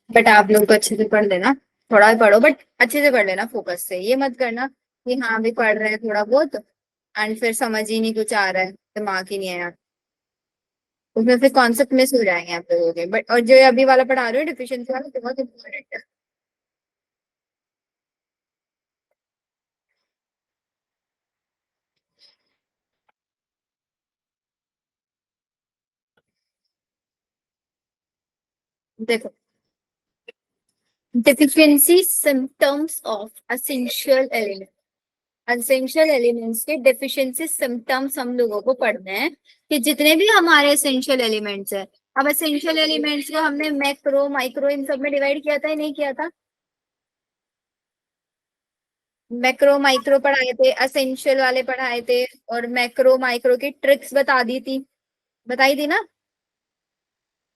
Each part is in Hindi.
बट आप लोग तो अच्छे से पढ़ लेना, थोड़ा भी पढ़ो बट अच्छे से पढ़ लेना, फोकस से। ये मत करना कि हाँ भी पढ़ रहे हैं थोड़ा बहुत एंड फिर समझ ही नहीं कुछ आ रहा है, दिमाग ही नहीं आया, उसमें फिर कॉन्सेप्ट मिस हो जाएंगे आप लोगों के। बट और जो अभी वाला पढ़ा रहे हो डिफिशिएंसी वाला, तो बहुत इंपॉर्टेंट है। देखो, deficiency symptoms of essential element, essential elements के डेफिशिएंसी सिम्टम्स हम लोगों को पढ़ने हैं कि जितने भी हमारे एसेंशियल एलिमेंट्स है। अब एसेंशियल एलिमेंट्स को हमने मैक्रो माइक्रो इन सब में डिवाइड किया था या नहीं किया था? मैक्रो माइक्रो पढ़ाए थे, एसेंशियल वाले पढ़ाए थे, और मैक्रो माइक्रो की ट्रिक्स बता दी थी, बताई थी ना।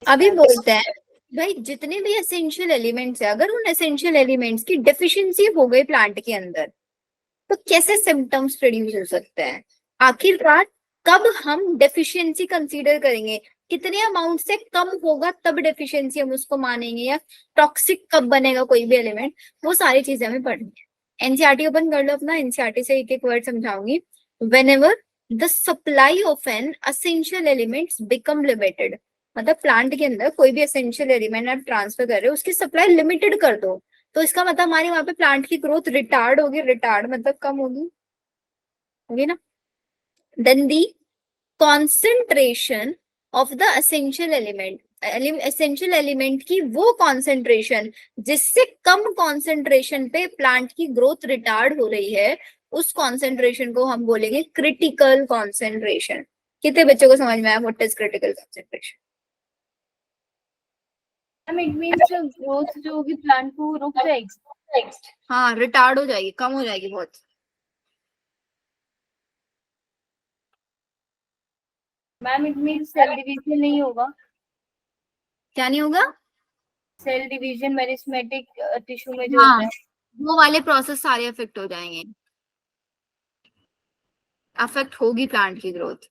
अभी बोलते हैं भाई जितने भी एसेंशियल एलिमेंट्स है, अगर उन एसेंशियल एलिमेंट्स की डेफिशिएंसी हो गई प्लांट के अंदर, तो कैसे सिम्टम्स प्रोड्यूस हो सकते हैं? आखिरकार कब हम डेफिशिएंसी कंसीडर करेंगे, कितने अमाउंट से कम होगा तब डेफिशिएंसी हम उसको मानेंगे, या टॉक्सिक कब बनेगा कोई भी एलिमेंट, वो सारी चीजें हमें पढ़नी है। एनसीईआरटी ओपन कर लो अपना, एनसीईआरटी से एक एक वर्ड समझाऊंगी। Whenever the supply of an essential elements become limited, मतलब प्लांट के अंदर कोई भी एसेंशियल एलिमेंट आप ट्रांसफर कर रहे हो, उसकी सप्लाई लिमिटेड कर दो, तो इसका मतलब हमारे वहां पे प्लांट की ग्रोथ रिटार्ड होगी, रिटार्ड मतलब कम होगी, होगी ना। Then the concentration of the essential element, essential element की वो कॉन्सेंट्रेशन जिससे कम कॉन्सेंट्रेशन पे प्लांट की ग्रोथ रिटार्ड हो रही है, उस कॉन्सेंट्रेशन को हम बोलेंगे क्रिटिकल कॉन्सेंट्रेशन। कितने बच्चों को समझ में आया what is critical concentration? Ma'am it means growth जो होगी प्लांट को वो रुक जाएगी। हाँ, रिटार्ड हो जाएगी, कम हो जाएगी बहुत। Ma'am it means cell division नहीं होगा। क्या नहीं होगा? सेल डिवीजन मेरिस्मेटिक टिश्यू में जो हाँ, होता है। वो वाले प्रोसेस सारे अफेक्ट हो जाएंगे, अफेक्ट होगी प्लांट की ग्रोथ।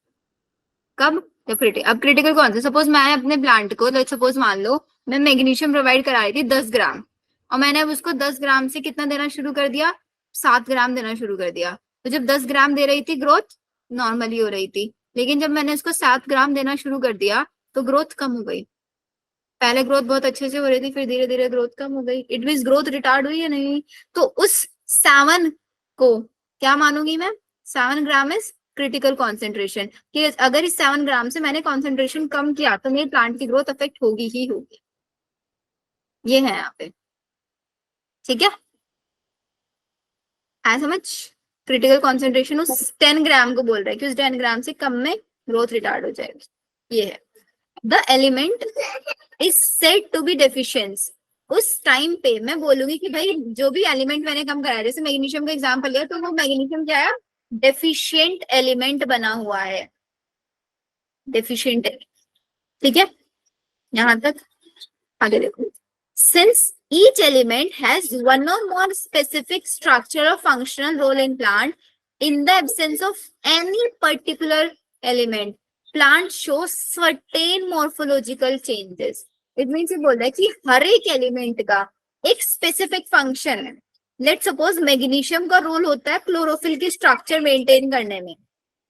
कब? जब अब क्रिटिकल कौन सा, सपोज मैं अपने प्लांट को, सपोज मान लो मैं मैग्नीशियम प्रोवाइड करा रही थी 10 ग्राम, और मैंने अब उसको 10 ग्राम से कितना देना शुरू कर दिया, 7 ग्राम देना शुरू कर दिया। तो जब 10 ग्राम दे रही थी ग्रोथ नॉर्मली हो रही थी, लेकिन जब मैंने उसको 7 ग्राम देना शुरू कर दिया तो ग्रोथ कम हो गई। पहले ग्रोथ बहुत अच्छे से हो रही थी, फिर धीरे धीरे ग्रोथ कम हो गई, इट मीन ग्रोथ रिटार्ड हुई है नहीं हुई? तो उस 7 को क्या मानूंगी मैं? 7 ग्राम इज क्रिटिकल कॉन्सेंट्रेशन, कि अगर इस 7 ग्राम से मैंने कॉन्सेंट्रेशन कम किया तो मेरे प्लांट की ग्रोथ अफेक्ट होगी ही होगी। ये है यहाँ पे, ठीक है? आया समझ? क्रिटिकल कॉन्सेंट्रेशन उस 10 ग्राम को बोल रहा है कि उस 10 ग्राम से कम में ग्रोथ रिटार्ड हो जाएगी। ये है the element is said to be deficient. उस टाइम पे मैं बोलूंगी कि भाई जो भी एलिमेंट मैंने कम कराया, जैसे मैग्नीशियम का एग्जांपल लिया, तो वो मैग्नीशियम क्या है? डेफिशिएंट एलिमेंट बना हुआ है, डेफिशिएंट। ठीक है, यहां तक आगे देखो। Since each element has one or more specific structure or functional role in plant, in the absence of any particular element, plant shows certain morphological changes. It means ये बोल रहा है कि हर एक एलिमेंट का एक स्पेसिफिक फंक्शन है। लेट सपोज मैग्नीशियम का रोल होता है क्लोरोफिल की स्ट्रक्चर मेंटेन करने में,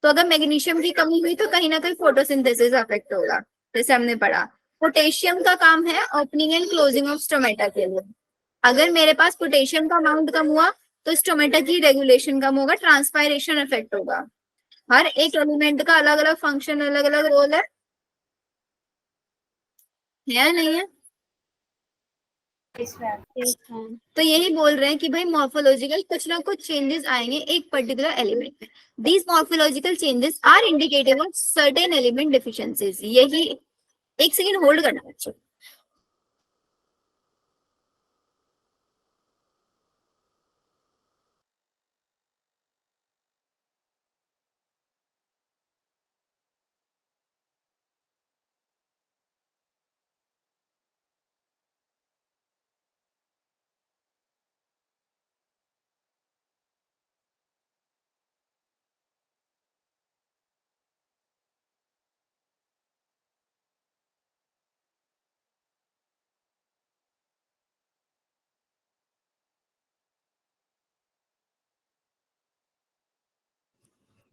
तो अगर मैग्नीशियम की कमी हुई तो कहीं ना कहीं फोटोसिंथेसिस अफेक्ट होगा, जैसे हमने पढ़ा। पोटेशियम का काम है opening and closing of stomata के लिए, अगर मेरे पास पोटेशियम का अमाउंट कम हुआ तो स्टोमेटा की रेगुलेशन कम होगा, ट्रांसपायरेशन इफेक्ट होगा। हर एक एलिमेंट का अलग अलग फंक्शन, अलग अलग रोल है या नहीं है? Yes ma'am. तो यही बोल रहे हैं कि भाई मॉर्फोलॉजिकल कुछ ना कुछ चेंजेस आएंगे एक पर्टिकुलर एलिमेंट में। These morphological changes are indicative of certain element deficiencies. यही, एक सेकेंड होल्ड करना बच्चों।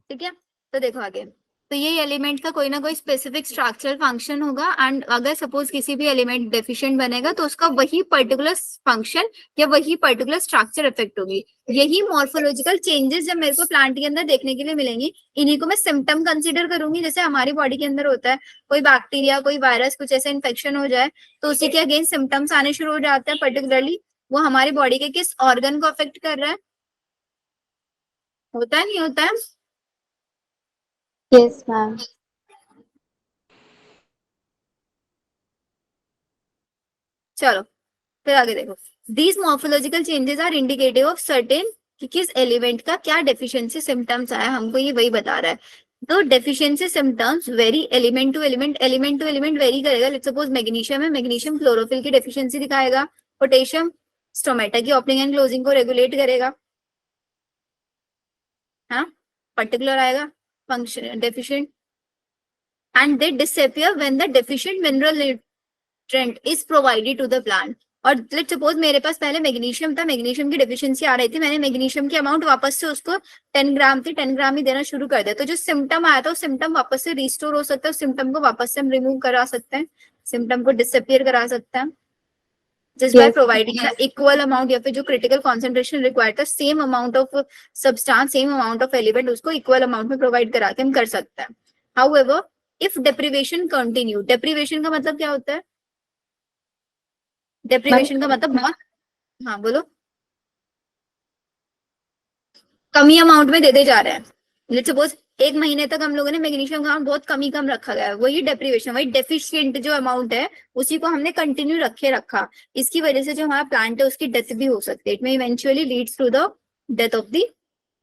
ठीक है, तो देखो आगे, तो ये एलिमेंट का कोई ना कोई स्पेसिफिक स्ट्रक्चरल फंक्शन होगा एंड अगर सपोज किसी भी एलिमेंट डेफिशिएंट बनेगा तो उसका वही पर्टिकुलर फंक्शन या वही पर्टिकुलर स्ट्रक्चर इफेक्ट होगी। यही मॉर्फोलॉजिकल चेंजेस जब मेरे को प्लांट के अंदर देखने के लिए मिलेंगी, इन्हीं को मैं सिम्टम कंसीडर करूंगी। जैसे हमारी बॉडी के अंदर होता है कोई बैक्टीरिया कोई वायरस कुछ ऐसा इन्फेक्शन हो जाए तो उसी के अगेंस्ट सिम्टम्स आने शुरू हो जाते हैं, पर्टिकुलरली वो हमारी बॉडी के किस ऑर्गन को अफेक्ट कर रहा है, होता है नहीं होता है? Yes ma'am. चलो फिर आगे देखो, these morphological changes are indicative of certain कि किस एलिमेंट का क्या डेफिशिएंसी सिम्टम्स आया, हमको ये वही बता रहा है। तो deficiency symptoms vary element to element, element to element vary करेगा। लेट्स सपोज मैग्नीशियम है, मैग्नीशियम क्लोरोफिल की डेफिशिएंसी दिखाएगा। पोटेशियम स्टोमेटा की ओपनिंग एंड क्लोजिंग को रेगुलेट करेगा, हाँ पर्टिकुलर आएगा function deficient, and they disappear when the deficient mineral nutrient is provided to the plant. और लेट्स सपोज मेरे पास पहले मैग्नीशियम था, मैग्नीशियम की डेफिशिएंसी आ रही थी, मैंने मैग्नीशियम की अमाउंट वापस से उसको 10 ग्राम थी 10 ग्राम ही देना शुरू कर दिया, तो जो सिम्टम आया था उस सिम्टम वापस से रिस्टोर हो सकता है, उस सिम्टम को वापस से हम रिमूव करा सकते हैं, सिम्टम को डिसअपियर करा सकते हैं just by Yes. providing the equal amount या फिर जो critical concentration required था same amount of substance same amount of element उसको equal amount में provide करा के हम कर सकते हैं। However, if deprivation continue, deprivation का मतलब क्या होता है? deprivation का मतलब बहुत, हाँ बोलो, कमी अमाउंट में देते जा रहे हैं। लेट्स सपोज एक महीने तक हम लोगों ने मैग्नीशियम का बहुत कम रखा गया है, वही डेप्रीवेशन वही डेफिशिएंट जो अमाउंट है उसी को हमने कंटिन्यू रखा, इसकी वजह से जो हमारा प्लांट है उसकी डेथ भी हो सकती है। इट में eventually leads to the death of the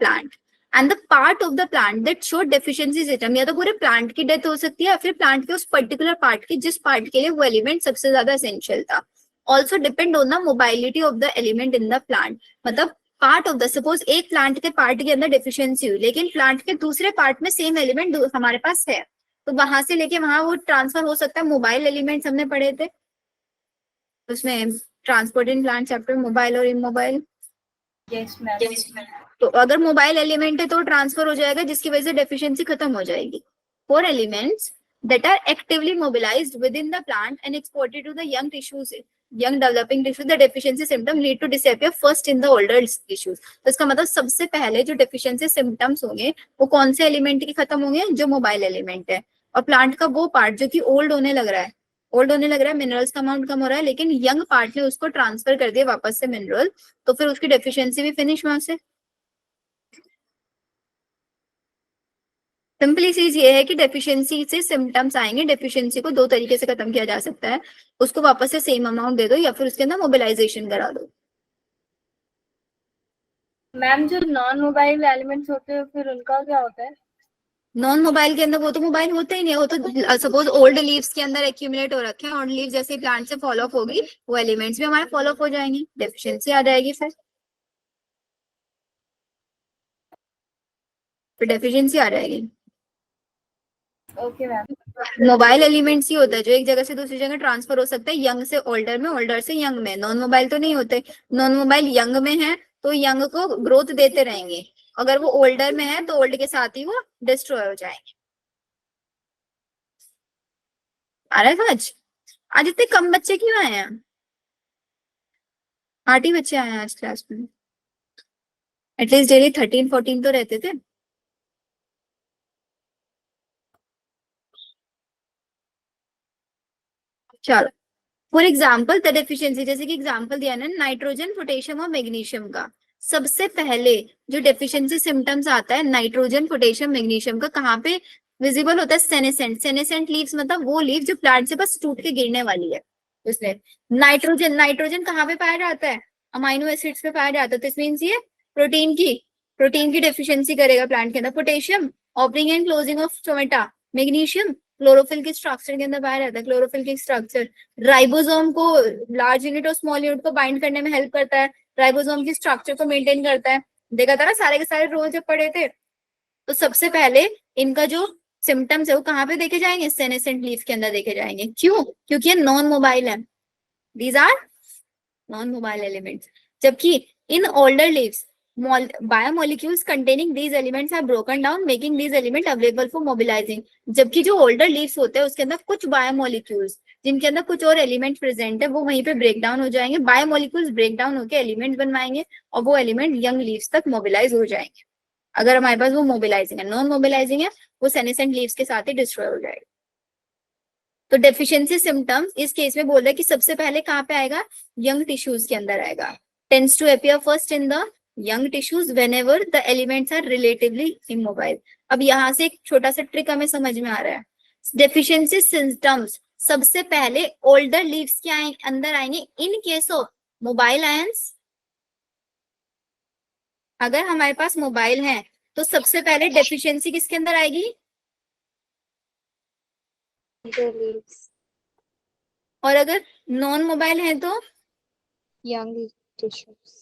plant and the part of the plant that show deficiency system, या तो पूरे प्लांट की डेथ हो सकती है या फिर प्लांट के उस पर्टिकुलर पार्ट की जिस पार्ट के लिए वो एलिमेंट सबसे ज्यादा एसेंशियल था। Also depend on the mobility of the element in the plant, मतलब पार्ट ऑफ द सपोज एक प्लांट के पार्ट के अंदर डेफिशिएंसी हुई लेकिन प्लांट के दूसरे पार्ट में सेम एलिमेंट हमारे पास है, तो वहां से लेके वहां वो ट्रांसफर हो सकता है। मोबाइल एलिमेंट्स हमने पढ़े थे उसमें, transport in plant chapter, mobile और इमोबाइल। Yes ma'am. तो अगर मोबाइल एलिमेंट है तो ट्रांसफर हो जाएगा जिसकी वजह से डेफिशिएंसी खत्म हो जाएगी। Four elements that are actively mobilized within the plant and exported to the young tissues, young developing tissues, the deficiency symptom lead to disappear first in the older tissues। तो इसका मतलब सबसे पहले जो deficiency symptoms होंगे वो कौन से एलिमेंट के खत्म होंगे? जो मोबाइल एलिमेंट है, और प्लांट का वो पार्ट जो कि ओल्ड होने लग रहा है, मिनरल्स का अमाउंट कम हो रहा है लेकिन यंग पार्ट ने उसको ट्रांसफर कर दिया वापस से मिनरल, तो फिर उसकी डेफिशिएंसी भी फिनिश वहां से। सिंपली चीज ये है कि डेफिशिएंसी से सिम्टम्स आएंगे, डेफिशिएंसी को दो तरीके से खत्म किया जा सकता है, उसको वापस से सेम अमाउंट दे दो या फिर उसके अंदर मोबिलाइजेशन करा दो। मैम जो नॉन मोबाइल एलिमेंट्स होते हैं फिर उनका क्या होता है? नॉन मोबाइल के अंदर वो तो मोबाइल होता ही नहीं है, वो तो सपोज ओल्ड लीव्स के अंदर एक्यूमुलेट हो रखे हैं, ओल्ड लीव जैसे प्लांट से फॉलो अप होगी वो एलिमेंट्स भी हमारे फॉलो अप हो जाएंगे, डेफिशिएंसी आ जाएगी, फिर डेफिशिएंसी आ जाएगी। Okay ma'am. मोबाइल एलिमेंट्स ही होता है जो एक जगह से दूसरी जगह ट्रांसफर हो सकता है, यंग से ओल्डर में, ओल्डर से यंग में। नॉन मोबाइल तो नहीं होते, नॉन मोबाइल यंग में है तो यंग को ग्रोथ देते रहेंगे, अगर वो ओल्डर में है तो ओल्ड के साथ ही वो डिस्ट्रॉय हो जाएंगे। आ रहा है समझ? आज इतने कम बच्चे क्यों आए हैं? 8 ही बच्चे आए हैं आज क्लास में, एटलीस्ट डेली 13-14 तो रहते थे। चलो फॉर एग्जाम्पल द डेफिशिएंसी, जैसे कि एग्जाम्पल दिया ना नाइट्रोजन पोटेशियम और मैग्नीशियम का, सबसे पहले जो डेफिशिएंसी सिम्टम्स आता है नाइट्रोजन पोटेशियम मैग्नीशियम का, कहाँ पे विजिबल होता है? सेनेसेंट, सेनेसेंट लीव्स मतलब वो लीव जो प्लांट से बस टूट के गिरने वाली है उसमें। नाइट्रोजन, नाइट्रोजन कहाँ पे पाया जाता है? अमाइनो एसिड्स पे पाया जाता है, तो इस मीन्स ये प्रोटीन की डेफिशिएंसी करेगा प्लांट के अंदर। Potassium opening and closing of stomata, magnesium chlorophyll के स्ट्रक्चर के अंदर पाया जाता है, क्लोरोफिल के स्ट्रक्चर। राइबोसोम को, लार्ज यूनिट और स्मॉल यूनिट को बाइंड करने में हेल्प करता है, राइबोसोम की स्ट्रक्चर को मेंटेन करता है। देखा था ना सारे के सारे रोल जब पढ़े थे। तो सबसे पहले इनका जो सिम्टम्स है वो कहाँ पे देखे जाएंगे? सेनेसेंट लीफ के अंदर देखे जाएंगे। क्यों? क्योंकि ये नॉन मोबाइल है, these are non mobile elements. जबकि in older leaves biomolecules containing these elements are broken down making these element available for mobilising. जबकि जो ओल्डर लीव्स होते हैं उसके अंदर कुछ बायोमोलिक्यूल्स जिनके अंदर कुछ और एलिमेंट प्रेजेंट है वो वहीं पे ब्रेक डाउन हो जाएंगे, बायोमोलिक्यूल्स ब्रेक डाउन होकर एलिमेंट बनवाएंगे और वो एलिमेंट यंग लीव्स तक मोबिलाइज हो जाएंगे। अगर हमारे पास वो मोबिलाइजिंग है, नॉन मोबिलाइजिंग है वो सेनेसेंट लीव्स के साथ ही डिस्ट्रॉय हो जाएगा। तो डेफिशिएंसी सिम्टम्स इस केस में बोल रहा है कि सबसे पहले कहाँ पे आएगा, यंग टिश्यूज के अंदर आएगा। Tends to appear first in the young tissues whenever the elements are relatively immobile. अब यहाँ से एक छोटा सा ट्रिक हमें समझ में आ रहा है। डेफिशिएंसी सिम्टम्स सबसे पहले ओल्डर लीव्स के अंदर आएंगे in case of mobile ions. अगर हमारे पास मोबाइल है तो सबसे पहले डेफिशिएंसी किसके अंदर आएगी, The leaves, और अगर नॉन मोबाइल है तो young tissues.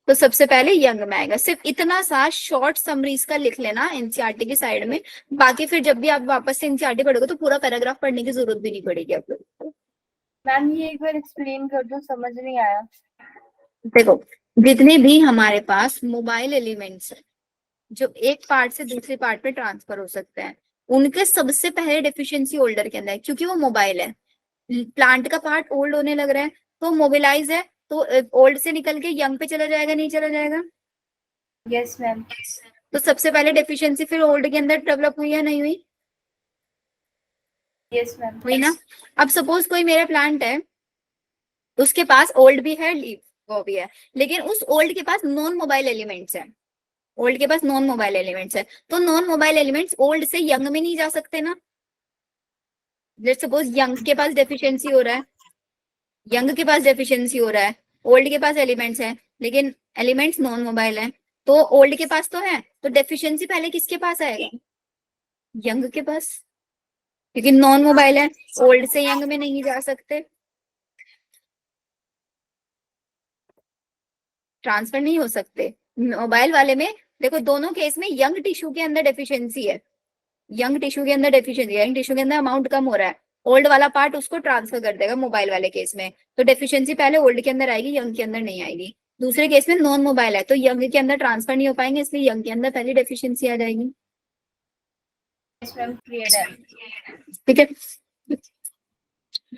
तो सबसे पहले यंग में आएगा। सिर्फ इतना सा शॉर्ट समरी इसका लिख लेना एनसीईआरटी की साइड में, बाकी फिर जब भी आप वापस से एनसीईआरटी पढ़ोगे तो पूरा पैराग्राफ पढ़ने की जरूरत भी नहीं पड़ेगी आप लोग को। मैम ये एक बार एक्सप्लेन कर दो, समझ नहीं आया। देखो, जितने भी हमारे पास मोबाइल एलिमेंट्स है जो एक पार्ट से दूसरे पार्ट पे ट्रांसफर हो सकते हैं, उनके सबसे पहले डेफिशिएंसी ओल्डर के अंदर है क्योंकि वो मोबाइल है। प्लांट का पार्ट ओल्ड होने लग रहा है तो मोबिलाइज है, तो ओल्ड से निकल के यंग पे चला जाएगा, नहीं चला जाएगा। Yes ma'am. तो सबसे पहले डेफिशिएंसी फिर ओल्ड के अंदर डेवलप हुई या नहीं हुई, यस मैम। हुई ना। अब सपोज कोई मेरा प्लांट है, उसके पास ओल्ड भी है लीव वो भी है, लेकिन उस ओल्ड के पास नॉन मोबाइल एलिमेंट्स है, ओल्ड के पास नॉन मोबाइल एलिमेंट्स है, तो नॉन मोबाइल एलिमेंट्स ओल्ड से यंग में नहीं जा सकते ना। लेट्स सपोज यंग के पास डेफिशिएंसी हो रहा है, यंग के पास डेफिशिएंसी हो रहा है, ओल्ड के पास एलिमेंट्स है लेकिन एलिमेंट्स नॉन मोबाइल है, तो ओल्ड के पास तो है, तो डेफिशिएंसी पहले किसके पास आएगा, यंग के पास, क्योंकि नॉन मोबाइल है, ओल्ड से यंग में नहीं जा सकते, ट्रांसफर नहीं हो सकते। मोबाइल वाले में देखो दोनों केस में यंग टिश्यू के अंदर डेफिशिएंसी है, यंग टिश्यू के अंदर डेफिशिएंसी, यंग टिश्यू के अंदर अमाउंट कम हो रहा है, ओल्ड वाला पार्ट उसको ट्रांसफर कर देगा मोबाइल वाले केस में, तो डेफिशिएंसी पहले ओल्ड के अंदर आएगी, यंग के अंदर नहीं आएगी। दूसरे केस में नॉन मोबाइल है तो यंग के अंदर ट्रांसफर नहीं हो पाएंगे, इसलिए यंग के अंदर पहले डेफिशिएंसी आ जाएगी। यस मैम, क्लियर है। ठीक है,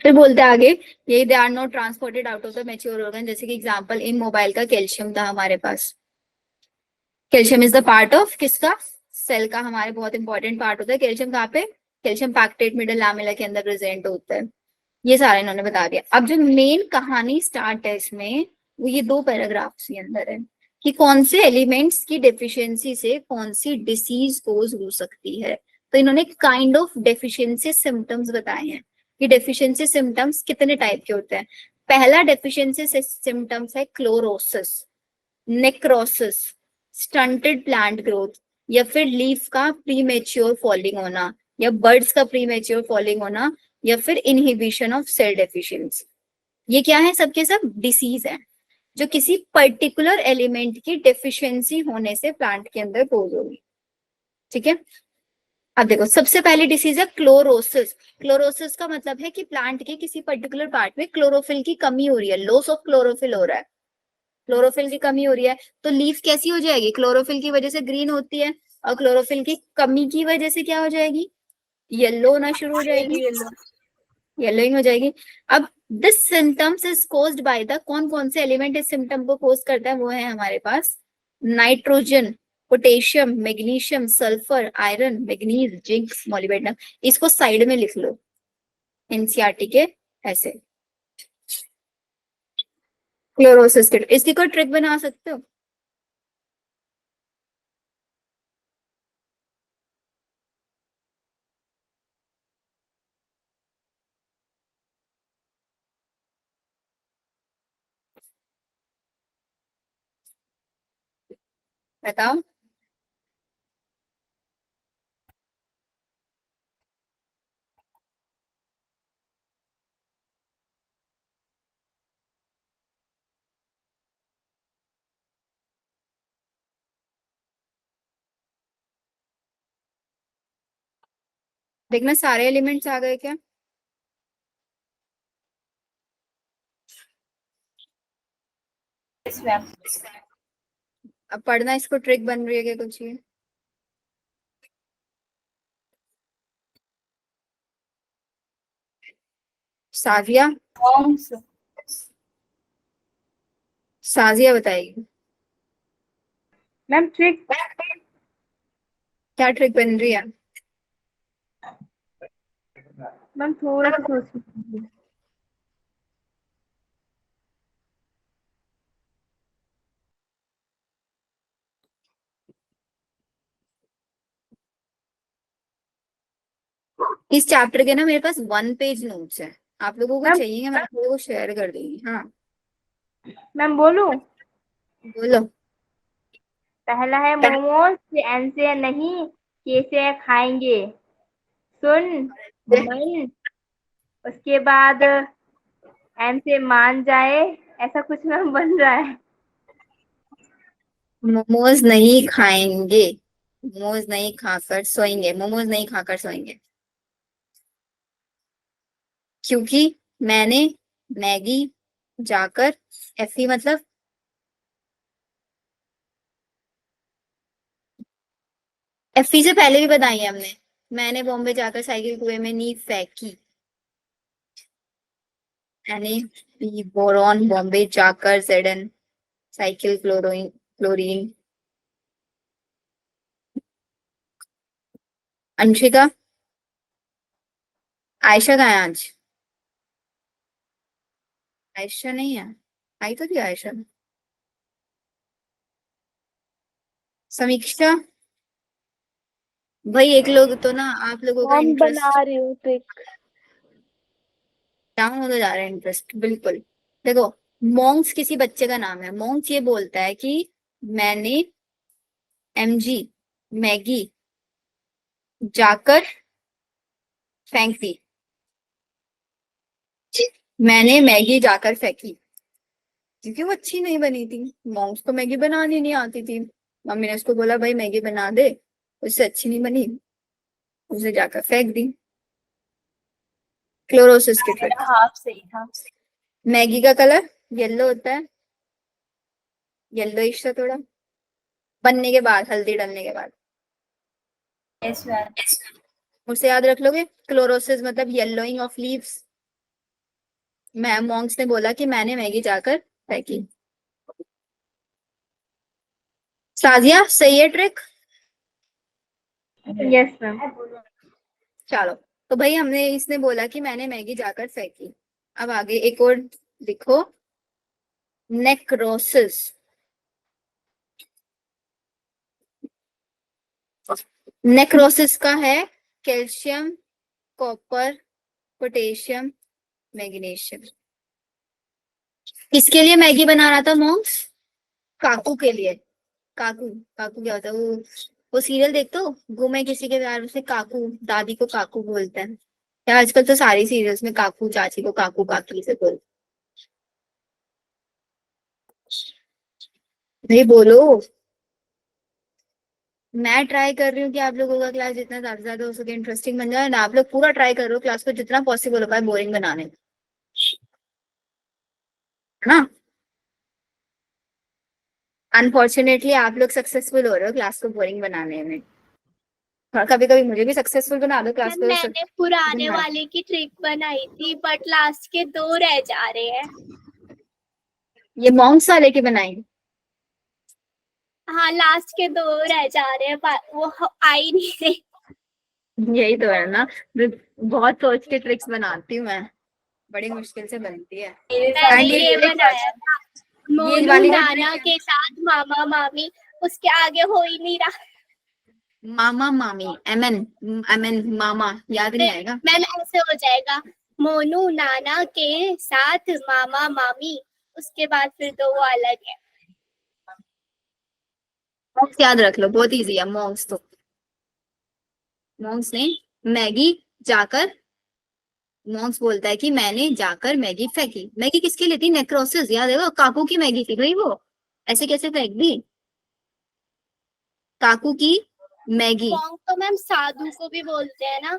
फिर बोलते हैं आगे, ये they are not transported out of the mature organ. जैसे कि एग्जांपल इन मोबाइल का कैल्शियम था हमारे पास, calcium is the part of किसका, सेल का, हमारे बहुत इंपॉर्टेंट पार्ट होता है कैल्शियम। कहाँ पे, कैल्शियम पैक्टेट मिडल लैमेला के अंदर प्रेजेंट होता है। ये सारा इन्होंने बता दिया। अब जो मेन कहानी स्टार्ट है इसमें वो ये दो पैराग्राफ्स के अंदर है कि कौन से एलिमेंट्स की डेफिशिएंसी से कौन सी डिसीज कोज हो सकती है। तो इन्होंने काइंड ऑफ डेफिशिएंसी सिम्टम्स बताए हैं कि डेफिशिएंसी सिम्टम्स कितने टाइप के होते हैं। पहला डेफिशिएंसी सिम्टम्स है chlorosis, necrosis, stunted plant growth, या फिर लीफ का प्रीमेच्योर फॉलिंग होना, या बर्ड्स का प्रीमेच्योर फॉलिंग होना, या फिर इनहिबिशन ऑफ सेल डेफिशिएंसी। ये क्या है, सबके सब डिसीज है जो किसी पर्टिकुलर एलिमेंट की डेफिशिएंसी होने से प्लांट के अंदर कोज होगी। ठीक है, अब देखो सबसे पहली डिसीज है क्लोरोसिस। क्लोरोसिस का मतलब है कि प्लांट के किसी पर्टिकुलर पार्ट में क्लोरोफिल की कमी हो रही है, लॉस ऑफ क्लोरोफिल हो रहा है, क्लोरोफिल की कमी हो रही है, तो लीफ कैसी हो जाएगी, क्लोरोफिल की वजह से ग्रीन होती है, और क्लोरोफिल की कमी की वजह से क्या हो जाएगी, येलो होना शुरू हो जाएगी, येलोइंग हो जाएगी। अब this symptoms is caused by the, कौन कौन से एलिमेंट इस सिम्टम को कोज करता है, वो है हमारे पास nitrogen, potassium, magnesium, sulphur, iron, manganese, zinc, molybdenum. इसको साइड में लिख लो एनसीईआरटी के ऐसे। क्लोरोसिस के इसकी कोई ट्रिक बना सकते हो, बताओ। देखना सारे एलिमेंट्स आ गए क्या, यस मैम। अब पढ़ना, इसको ट्रिक बन रही है क्या कुछ ये? साजिया, monks, साजिया बताएगी मैम ट्रिक क्या ट्रिक बन रही है। मैम थोड़ा सा सोच लीजिए। इस चैप्टर के ना मेरे पास 1 पेज नोट्स है, आप लोगों को मैम चाहिए मैं आप लोगों को शेयर कर दूंगी। हाँ मैम बोलूं? बोलो। पहला है मोमोज से एन से नहीं, कैसे खाएंगे, सुन मन, उसके बाद एम से मान जाए, ऐसा कुछ मैम बन रहा है। मोमोज नहीं खाएंगे, मोमोज नहीं खाकर सोएंगे, मोमोज नहीं खाकर सोएंगे, क्योंकि मैंने मैगी जाकर, एफी मतलब एफी से पहले भी बताई है हमने, मैंने बॉम्बे जाकर साइकिल कुएं में नी फेंकी, मैंने भी बोरॉन बॉम्बे जाकर जेडन साइकिल क्लोरीन क्लोरीन। अंशिका, आयशा कहाँ है आज? आयशा नहीं है, आई तो थी आयशा। समीक्षा, भाई एक लोग तो ना, आप लोगों का हम बना इंटरेस्ट रही हूँ ट्रिक। डाउन होता जा रहा है, इंटरेस्ट बिल्कुल। देखो, मोंक्स किसी बच्चे का नाम है, मोंक्स ये बोलता है कि मैंने एमजी मैगी जाकर फेंक दी, मैंने मैगी जाकर फेंकी, क्योंकि वो अच्छी नहीं बनी थी। मोंक्स को मैगी बनानी नहीं आती थी, मम्मी ने उसको बोला भाई मैगी बना दे, उससे अच्छी नहीं बनी, उसे जाकर फेंक दी। क्लोरोसिस की ट्रिक, मेरा हाफ सही था। मैगी का कलर येलो होता है, येलोइश सा थोड़ा, बनने के बाद, हल्दी डालने के बाद। Yes ma'am. मुझसे याद रख लोगे, क्लोरोसिस मतलब येलोइंग ऑफ लीव्स। मैं मॉन्क्स ने बोला कि मैंने मैगी जाकर फेंकी। साजिया सही है ट्रिक। Yes ma'am. चलो, तो भाई हमने, इसने बोला कि मैंने मैगी जाकर फेंकी। अब आगे एक और लिखो, नेक्रोसिस। नेक्रोसिस का है कैल्शियम, कॉपर, पोटेशियम, मैग्नीशियम। किसके लिए मैगी बना रहा था मॉन्क्स? काकू के लिए। काकू, काकू क्या होता है वो सीरियल देखते हो, गुमे किसी के प्यार से, काकू दादी को काकू बोलते हैं। या आजकल तो सारी सीरियल्स में काकू चाची को काकू काकी से बोलते हैं। भाई बोलो, मैं ट्राई कर रही हूँ कि आप लोगों का क्लास जितना ज्यादा से ज्यादा हो सके इंटरेस्टिंग बन जाए, ना आप लोग पूरा ट्राई कर रहे हो क्लास को जितना पॉसिबल हो पाए बोरिंग बनाने का, है ना। अनफॉर्चुनेटली आप लोग सक्सेसफुल हो रहे हो क्लास को बोरिंग बनाने में, और कभी कभी मुझे भी सक्सेसफुल बना दो क्लास मैम को। मैंने पुराने वाले की ट्रिक बनाई थी बट लास्ट के 2 रह जा रहे हैं। ये मॉन्क्स वाले की बनाई? हाँ लास्ट के 2 रह जा रहे हैं वो आ ही नहीं रहे। यही तो है ना, मैं बहुत सोच के ट्रिक्स बनाती हूँ मैं, बड़ी मुश्किल से बनती है। मैंने And ये ये बनाया था, मोनू वाली जो नाना trick के साथ मामा मामी, उसके आगे हो ही नहीं रहा। मामा मामी, एमएन, एमएन मामा याद नहीं आएगा। मैम ऐसे हो जाएगा, मोनू नाना के साथ मामा मामी, उसके बाद फिर 2 वो अलग है। मॉन्क्स याद रख लो, बहुत इजी है मॉन्क्स तो। मॉन्क्स ने मैगी जाकर, मॉन्क्स बोलता है कि मैंने जाकर मैगी फेंकी, मैगी किसकी ली थी? नेक्रोसिस, याद है वो काकू की मैगी थी भाई, वो ऐसे कैसे फेंक दी, काकू की मैगी। मोंग तो मैम साधु को भी बोलते हैं ना।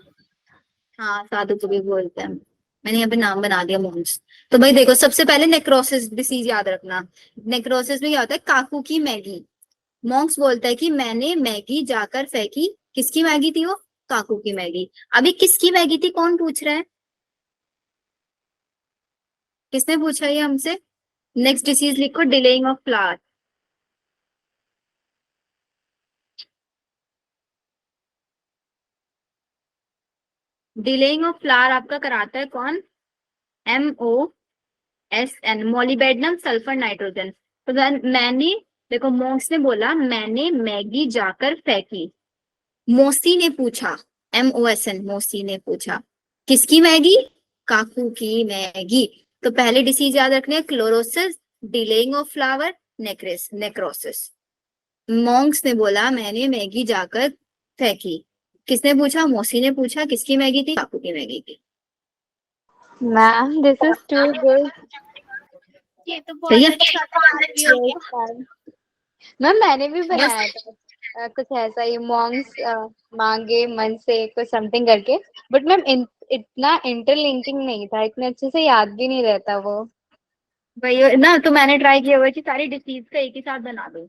हाँ साधु को भी बोलते हैं, मैंने यहाँ पे नाम बना दिया मॉन्क्स। तो भाई देखो, सबसे पहले नेक्रोसिस डिसीज याद रखना, नेक्रोसिस में क्या होता है, काकू की मैगी, मॉन्क्स बोलता है कि मैंने मैगी जाकर फेंकी। किसकी मैगी थी वो? काकू की मैगी। अभी किसकी मैगी थी कौन पूछ रहा है? किसने पूछा ये हमसे? नेक्स्ट डिसीज लिखो, delaying of flower. Delaying of flower आपका कराता है कौन? MOSN, molybdenum sulphur nitrogen. तो मैंने, देखो मॉन्क्स ने बोला मैंने मैगी जाकर फेंकी। मोसी ने पूछा, MOSN, मोसी ने पूछा किसकी मैगी? काकू की मैगी। तो पहले डिसीज याद रखने, chlorosis, delaying of flower, necrosis. Monks ने बोला मैंने मैगी जाकर फेंकी। किसने पूछा? मोसी ने पूछा। किसकी मैगी थी? काकू की मैगी थी। Ma'am, this is too good. ये तो सही बहुत है? अच्छा था, भी हो Yes, गया। ma'am. मैम मैंने भी बनाया था कुछ ऐसा ही, मॉन्ग्स मांगे मन से कुछ समथिंग करके, बट मैम इतना इंटरलिंकिंग नहीं था, इतने अच्छे से याद भी नहीं रहता वो। वही ना, तो मैंने ट्राई किया हुआ कि सारी डिसीज का एक ही साथ बना दो।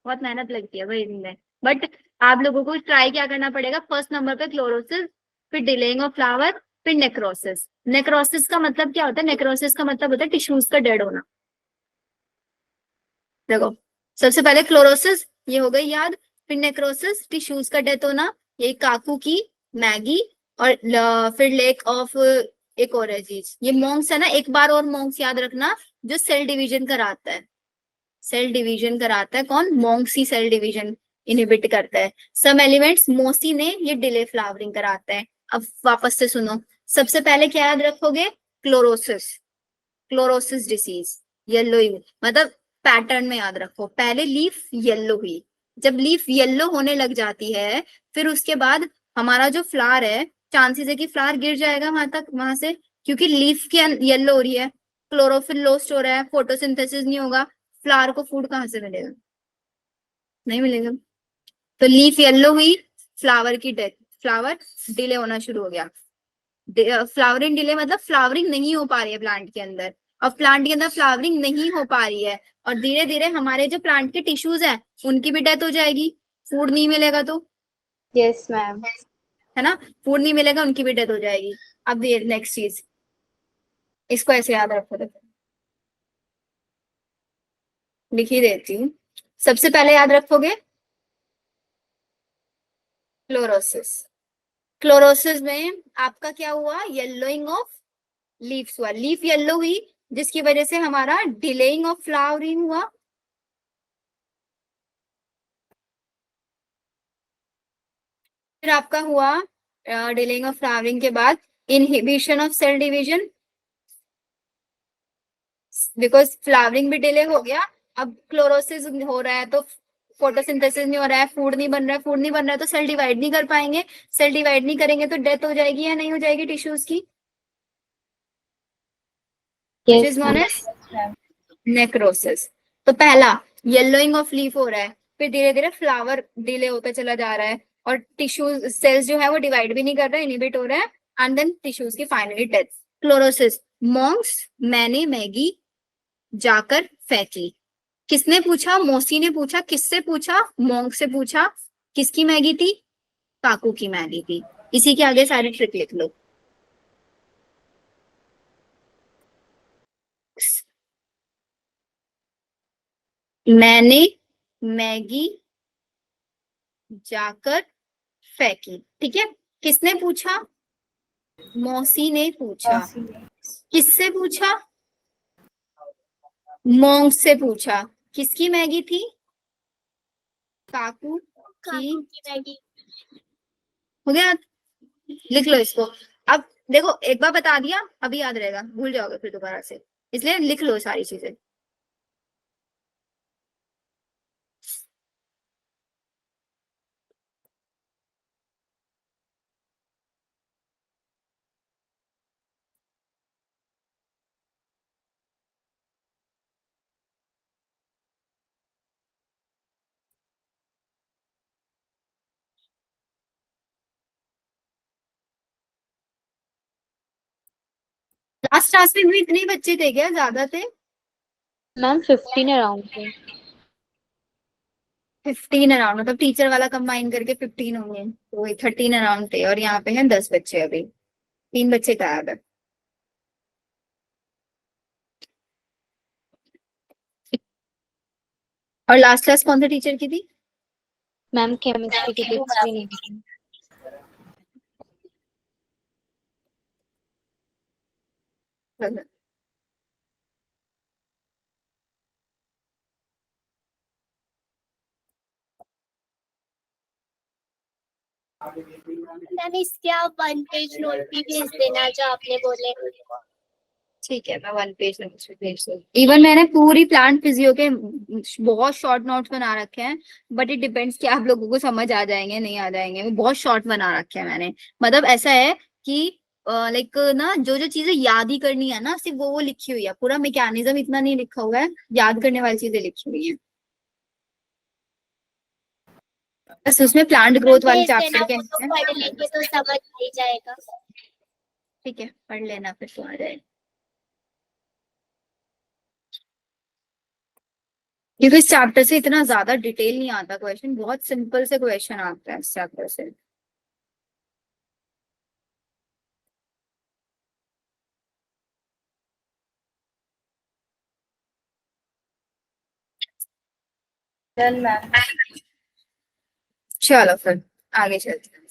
बहुत मेहनत लगती है वही में। बट आप लोगों को ट्राई क्या करना पड़ेगा? फर्स्ट नंबर पे क्लोरोसिस, फिर डिलेइंग ऑफ फ्लावर, फिर नेक्रोसिस। नेक्रोसिस का मतलब क्या होता है? नेक्रोसिस का मतलब होता है टिश्यूज का डेड होना। देखो, सबसे पहले क्लोरोसिस ये हो गई याद, फिर नेक्रोसिस टिश्यूज का डेथ होना, ये काकू की मैगी, और फिर लेक ऑफ, एक और है चीज, ये मॉन्क्स है ना। एक बार और मॉन्क्स याद रखना, जो सेल डिवीजन कराता है। सेल डिवीजन कराता है कौन? मॉन्क्स ही सेल डिवीजन इनहिबिट करता है। सम एलिमेंट्स, मोसी ने ये डिले फ्लावरिंग कराता है। अब वापस से सुनो, सबसे पहले क्या याद रखोगे? क्लोरोसिस, क्लोरोसिस डिसीज, येलो, मतलब पैटर्न में याद रखो, पहले लीफ येलो हुई। जब लीफ येलो होने लग जाती है, फिर उसके बाद हमारा जो फ्लावर है, चांसेस है कि फ्लावर गिर जाएगा वहां तक, वहां से, क्योंकि लीफ की येलो हो रही है, क्लोरोफिल लॉस्ट हो रहा है, फोटोसिंथेसिस नहीं होगा, फ्लावर को फूड कहाँ से मिलेगा? नहीं मिलेगा। तो लीफ येलो हुई, फ्लावर की डेथ, फ्लावर डिले होना शुरू हो गया। फ्लावरिंग डिले मतलब फ्लावरिंग नहीं हो पा रही है प्लांट के अंदर, और प्लांट के अंदर फ्लावरिंग नहीं हो पा रही है, और धीरे धीरे हमारे जो प्लांट के टिश्यूज हैं उनकी भी डेथ हो जाएगी, फूड नहीं मिलेगा तो, यस मैम। है ना। फूड नहीं मिलेगा, उनकी भी डेथ हो जाएगी। अब ये नेक्स्ट चीज, इसको ऐसे याद रखो, देखो लिख ही देती हूँ। सबसे पहले याद रखोगे क्लोरोसिस। क्लोरोसिस में आपका क्या हुआ? येलोइंग ऑफ लीव्स हुआ, लीफ येलो हुई, जिसकी वजह से हमारा डिलेइंग ऑफ फ्लावरिंग हुआ। फिर आपका हुआ डिलेइंग ऑफ फ्लावरिंग के बाद inhibition of cell division, because flowering भी डिले हो गया। अब क्लोरोसिस हो रहा है तो फोटोसिंथेसिस नहीं हो रहा है, फूड नहीं बन रहा है, फूड नहीं बन रहा है तो सेल डिवाइड नहीं कर पाएंगे, सेल डिवाइड नहीं करेंगे तो डेथ हो जाएगी या नहीं हो जाएगी टिश्यूज की, which yes is known as ma'am. Necrosis. तो पहला येलोइंग ऑफ लीफ हो रहा है, फिर धीरे धीरे फ्लावर डिले होता चला जा रहा है, और टिश्यूज सेल्स जो है वो डिवाइड भी नहीं कर रहा है, इनिबिट हो रहा है, एंड देन टिश्यूज की फाइनली डेथ। क्लोरोसिस, मॉन्क्स मैंने मैगी जाकर फेंकी। किसने पूछा? मोसी ने पूछा। किससे पूछा? मॉन्क से पूछा। किसकी मैगी थी? काकू की मैगी थी। इसी के आगे सारी ट्रिक लिख लो। मैंने मैगी जाकर फेंकी, ठीक है। किसने पूछा? मौसी ने पूछा। किससे पूछा? मॉन्क से पूछा। किसकी मैगी थी? काकू काकू की। की मैगी। हो गया, लिख लो इसको। अब देखो, एक बार बता दिया अभी याद रहेगा, भूल जाओगे फिर दोबारा से, इसलिए लिख लो सारी चीजें। लास्ट क्लास में भी इतने ही बच्चे थे क्या? ज्यादा थे? मैम 15 अराउंड थे। 15 अराउंड, मतलब टीचर वाला कंबाइन करके 15 होंगे, तो 13 अराउंड थे। और यहाँ पे हैं 10 बच्चे, अभी 3 बच्चे गायब है। और लास्ट क्लास कौन सा टीचर की थी? मैम केमिस्ट्री की टीचर नहीं थी। मैम इसके आप 1 पेज नोट भी भेज देना जो आपने बोले। ठीक है, मैं 1 पेज भेज दूंगी। इवन मैंने पूरी प्लांट फिजियो के बहुत शॉर्ट नोट्स बना रखे हैं, बट इट डिपेंड्स कि आप लोगों को समझ आ जाएंगे नहीं आ जाएंगे। वो बहुत शॉर्ट बना रखे हैं मैंने, मतलब ऐसा है कि लाइक ना जो जो चीजें याद ही करनी है ना, सिर्फ वो लिखी हुई है, पूरा मैकेनिज्म इतना नहीं लिखा हुआ है, याद करने वाली चीजें लिखी हुई है बस। उसमें प्लांट ग्रोथ वाले भेज देना, चैप्टर के वो तो हैं। पढ़ लेंगे तो समझ आ ही जाएगा। ठीक है, पढ़ लेना फिर तो आ जाएगा, क्योंकि इस चैप्टर से इतना ज्यादा डिटेल नहीं आता क्वेश्चन, बहुत सिंपल से क्वेश्चन आता है इस चैप्टर से। Done ma'am. चलो फिर आगे चलते हैं।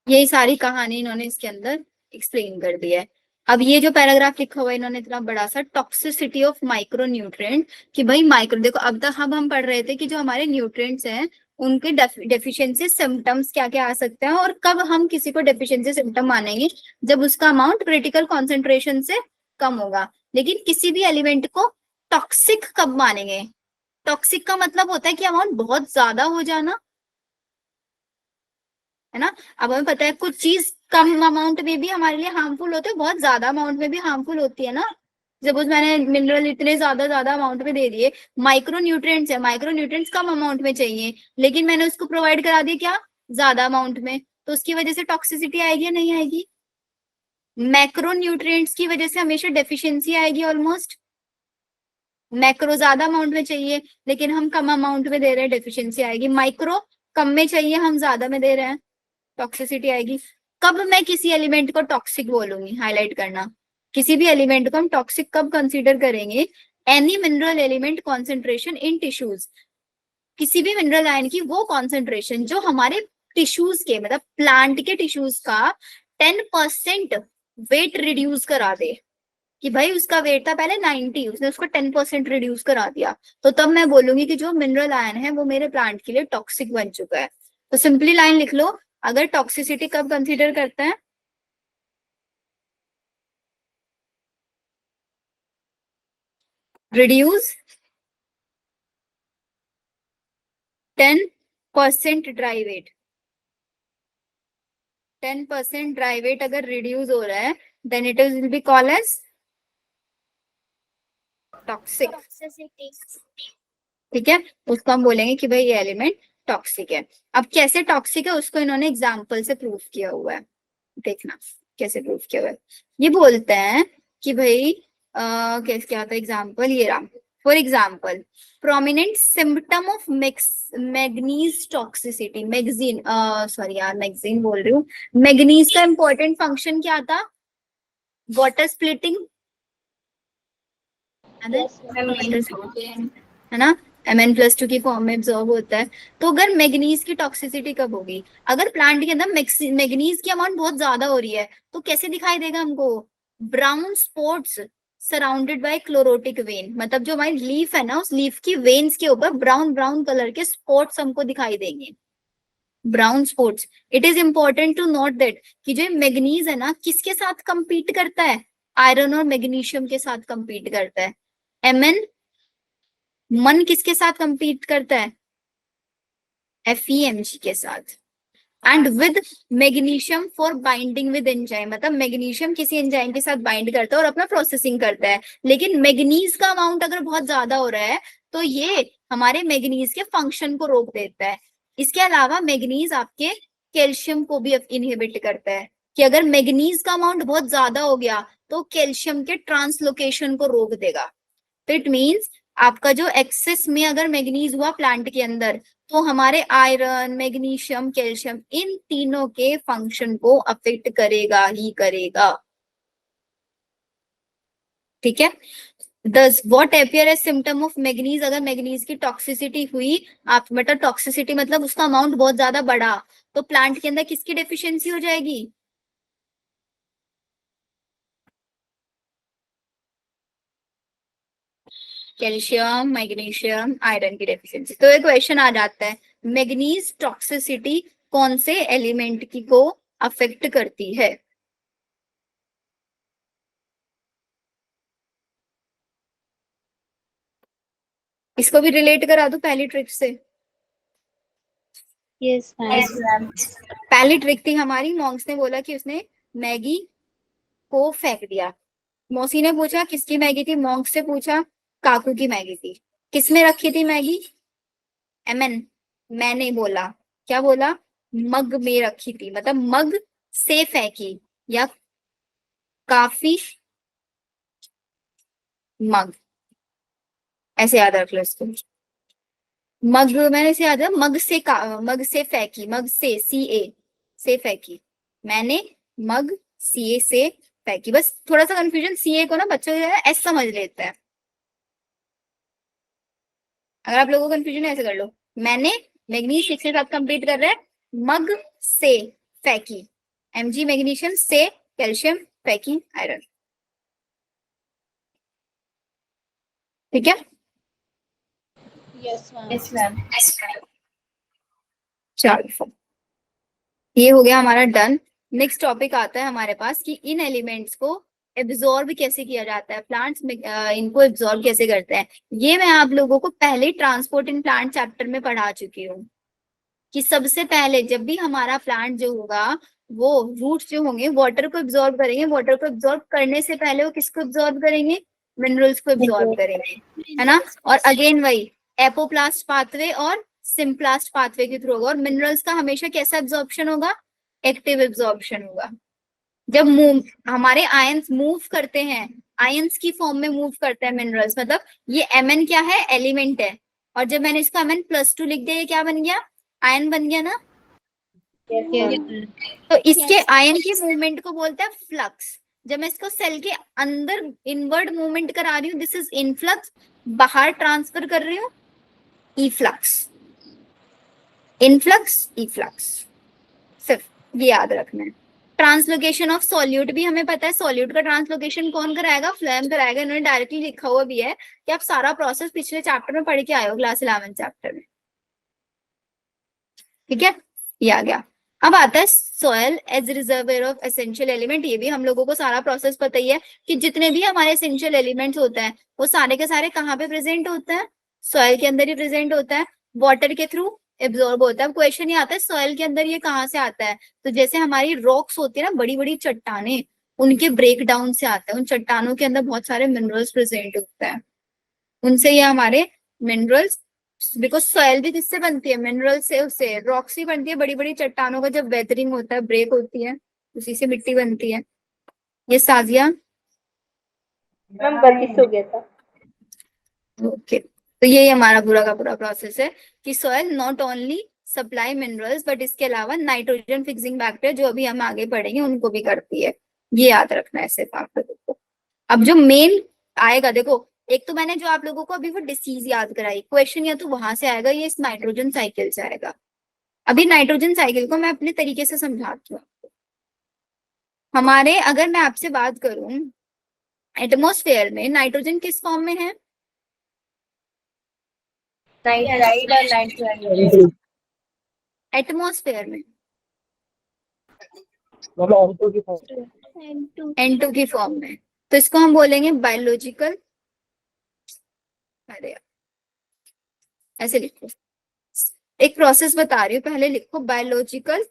यही सारी कहानी इन्होंने इसके अंदर एक्सप्लेन कर दी है। अब ये जो पैराग्राफ लिखा हुआ है इन्होंने इतना बड़ा सा, टॉक्सिसिटी ऑफ माइक्रो न्यूट्रिएंट, कि भाई माइक्रो, देखो अब तक हम पढ़ रहे थे कि जो हमारे न्यूट्रिएंट्स हैं उनके डेफिशिएंसी सिम्टम्स क्या क्या आ सकते हैं, और कब हम किसी को डेफिशिएंसी सिम्टम मानेंगे, जब उसका अमाउंट क्रिटिकल कॉन्सेंट्रेशन से कम होगा। लेकिन किसी भी एलिमेंट को टॉक्सिक कब मानेंगे? टॉक्सिक का मतलब होता है कि अमाउंट बहुत ज्यादा हो जाना, है ना। अब हमें पता है कुछ चीज कम अमाउंट में भी हमारे लिए हार्मफुल होते हैं, बहुत ज्यादा अमाउंट में भी हार्मफुल होती है ना। सपोज मैंने मिनरल इतने ज्यादा अमाउंट में दे दिए, माइक्रो न्यूट्रिएंट्स है, माइक्रो न्यूट्रिएंट्स कम अमाउंट में चाहिए, लेकिन मैंने उसको प्रोवाइड करा दिया क्या, ज्यादा अमाउंट में, तो उसकी वजह से टॉक्सिसिटी आएगी या नहीं आएगी? मैक्रो न्यूट्रिएंट्स की वजह से हमेशा डेफिशिएंसी आएगी ऑलमोस्ट। मैक्रो ज्यादा अमाउंट में चाहिए लेकिन हम कम अमाउंट में दे रहे हैं, डेफिशिएंसी आएगी। माइक्रो कम में चाहिए, हम ज्यादा में दे रहे हैं, टॉक्सिसिटी आएगी। कब मैं किसी एलिमेंट को टॉक्सिक बोलूंगी, हाईलाइट करना, किसी भी एलिमेंट को हम टॉक्सिक कब कंसीडर करेंगे? Any mineral element concentration in tissues, किसी भी मिनरल आयन की वो कॉन्सेंट्रेशन जो हमारे टिश्यूज के, मतलब प्लांट के टिश्यूज का 10% वेट रिड्यूस करा दे, कि भाई उसका वेट था पहले 90, उसने उसको 10% रिड्यूस करा दिया, तो तब मैं बोलूंगी कि जो मिनरल आयन है वो मेरे प्लांट के लिए टॉक्सिक बन चुका है। तो सिंपली लाइन लिख लो, अगर टॉक्सिसिटी कब कंसीडर करते हैं? Reduce 10% dry weight, 10% dry weight अगर रिड्यूस हो रहा है, then it will be called as toxic. Toxicity. ठीक है, उसको हम बोलेंगे कि भाई ये एलिमेंट टॉक्सिक है। अब कैसे टॉक्सिक है उसको इन्होंने एग्जाम्पल से प्रूव किया हुआ है, देखना कैसे प्रूव किया हुआ है। ये बोलते हैं कि भाई कैसे, क्या था एग्जाम्पल, ये रहा। For example, prominent symptom of manganese toxicity, magazine, sorry यार मैगजीन बोल रही हूँ। मैग्नीज का इंपॉर्टेंट फंक्शन क्या था? वाटर स्प्लिटिंग, है ना, Mn+2 की फॉर्म में एब्जॉर्ब होता है। तो अगर मैग्नीज की टॉक्सिसिटी कब होगी? अगर प्लांट के अंदर मैग्नीज की अमाउंट बहुत ज्यादा हो रही है, तो कैसे दिखाई देगा हमको? Brown spots surrounded by chlorotic when, मतलब जो हमारी लीफ है ना, उस लीफ की वेन्स के ऊपर ब्राउन ब्राउन कलर के स्पॉट्स हमको दिखाई देंगे, brown spots. It is important to note that कि जो मैग्नीज है ना, किसके साथ कंपीट करता है? आयरन और मैग्नीशियम के साथ कंपीट करता है। Mn, मन किसके साथ कंपीट करता है? FeMg के साथ। And with magnesium for binding with enzyme, मतलब मैग्नीशियम किसी एंजाइम के साथ बाइंड करता है और अपना प्रोसेसिंग करता है। लेकिन मैग्नीज का अमाउंट अगर बहुत ज्यादा हो रहा है तो ये हमारे मैग्नीज के फंक्शन को रोक देता है। इसके अलावा मैग्नीज आपके कैल्शियम को भी इनहिबिट करता है, कि अगर मैग्नीज का अमाउंट बहुत ज्यादा हो गया तो कैल्शियम के ट्रांसलोकेशन को रोक देगा। तो इट मीन्स आपका जो एक्सेस में अगर मैग्नीज हुआ प्लांट के अंदर, तो हमारे आयरन, मैग्नीशियम, कैल्शियम, इन तीनों के फंक्शन को अफेक्ट करेगा ही करेगा। ठीक है। Does what appear as symptom of manganese, अगर मैग्नीज की टॉक्सिसिटी हुई, आप मतलब टॉक्सिसिटी मतलब उसका अमाउंट बहुत ज्यादा बढ़ा, तो प्लांट के अंदर किसकी डेफिशिएंसी हो जाएगी? कैल्शियम, मैग्नीशियम, आयरन की डेफिशिएंसी। तो एक क्वेश्चन आ जाता है, मैग्नीज टॉक्सिसिटी कौन से एलिमेंट की को अफेक्ट करती है? इसको भी रिलेट करा दूं पहली ट्रिक से। Yes ma'am. पहली ट्रिक थी हमारी, मॉन्क्स ने बोला कि उसने मैगी को फेंक दिया। मौसी ने पूछा किसकी मैगी थी, मॉन्क्स से पूछा काकू की मैगी थी। किसमें रखी थी मैगी? एमएन, मैंने बोला, क्या बोला? मग में रखी थी, मतलब मग से फेंकी, या काफी मग, ऐसे याद रख लो इसको। मग, मैंने इसे याद है, मग से फेंकी, मग से से फेंकी, मैंने मग से फेंकी। बस थोड़ा सा कंफ्यूजन, सीए को ना बच्चों जो है एस समझ लेते हैं। अगर आप लोगों को कंफ्यूजन है ऐसे कर लो, मैंने मैग्नीज 6 के साथ कंप्लीट कर रहे हैं, मग से फेंकी, mg मैग्नीशियम से कैल्शियम फेंकी आयरन। ठीक है। Yes ma'am. चलो, ये हो गया हमारा डन। नेक्स्ट टॉपिक आता है हमारे पास कि इन एलिमेंट्स को एब्जॉर्ब कैसे किया जाता है, प्लांट्स में इनको एब्जॉर्ब कैसे करते हैं। ये मैं आप लोगों को पहले ट्रांसपोर्ट इन प्लांट चैप्टर में पढ़ा चुकी हूँ कि सबसे पहले जब भी हमारा प्लांट जो होगा, वो रूट्स जो होंगे वाटर को एब्जॉर्ब करेंगे, वाटर को एब्जॉर्ब करने से पहले वो किसको एब्जॉर्ब करेंगे? मिनरल्स को एब्जॉर्ब करेंगे, है ना। और अगेन वही एपोप्लास्ट पाथवे और सिम्प्लास्ट पाथवे के थ्रू होगा। और मिनरल्स का हमेशा कैसा एब्जॉर्प्शन होगा? एक्टिव एब्जॉर्प्शन होगा। जब हमारे आयंस मूव करते हैं, आयंस की फॉर्म में मूव करते हैं मिनरल्स, मतलब ये Mn क्या है? एलिमेंट है। और जब मैंने इसको Mn+2 लिख दिया, ये क्या बन गया? आयन बन गया ना। तो इसके आयन की मूवमेंट को बोलते हैं फ्लक्स। जब मैं इसको सेल के अंदर इनवर्ड मूवमेंट करा रही हूँ, दिस इज इनफ्लक्स। बाहर ट्रांसफर कर रही हूँ, इफ्लक्स। इनफ्लक्स, इफ्लक्स, सिर्फ ये याद रखना है। ट्रांसलोकेशन ऑफ सॉल्यूट भी हमें पता है, सॉल्यूट का ट्रांसलोकेशन कौन कराएगा? फ्लेम कराएगा। इन्होंने डायरेक्टली लिखा हुआ भी है कि आप सारा प्रोसेस पिछले चैप्टर में पढ़ के आए हो, क्लास 11 चैप्टर में। ठीक है, ये आ गया। अब आता है soil as reservoir of essential element. ये भी हम लोगों को सारा प्रोसेस पता ही है कि जितने भी हमारे एसेंशियल एलिमेंट्स होते हैं वो सारे के सारे कहाँ पे प्रेजेंट होते हैं? सॉयल के अंदर ही प्रेजेंट होता है, वाटर के थ्रू एब्जॉर्ब होता है। अब क्वेश्चन ये आता है सॉयल के अंदर ये कहाँ से आता है? तो जैसे हमारी रॉक्स होती है ना, बड़ी बड़ी चट्टाने, उनके ब्रेक डाउन से आता है। उन चट्टानों के अंदर बहुत सारे मिनरल्स प्रेजेंट होते हैं, उनसे ये हमारे मिनरल्स, बिकॉज सॉइल भी किससे बनती है? मिनरल से, उससे रॉक से बनती है। बड़ी बड़ी चट्टानों का जब वेदरिंग होता है, ब्रेक होती है, उसी से मिट्टी बनती है। ये साजिया, मैम गलती से हो गया था। ओके। तो ये हमारा पूरा का पूरा प्रोसेस है कि soil not only supply minerals but इसके अलावा नाइट्रोजन फिक्सिंग बैक्टीरिया जो अभी हम आगे पढ़ेंगे उनको भी करती है। ये याद रखना है सिर्फ आप लोगों को। अब जो मेन आएगा, देखो एक तो मैंने जो आप लोगों को अभी वो डिसीज याद कराई, क्वेश्चन या तो वहां से आएगा, ये इस नाइट्रोजन साइकिल से आएगा। अभी नाइट्रोजन साइकिल को मैं अपने तरीके से समझाती हूँ आपको। हमारे, अगर मैं आपसे बात करूं, एटमॉस्फेयर में नाइट्रोजन किस फॉर्म में है? नाइट्राइड और नाइट्राइड एटमॉस्फेयर में N2 N2 की फॉर्म में। तो इसको हम बोलेंगे बायोलॉजिकल, अरे ऐसे लिखो, एक प्रोसेस बता रही हूँ, पहले लिखो biological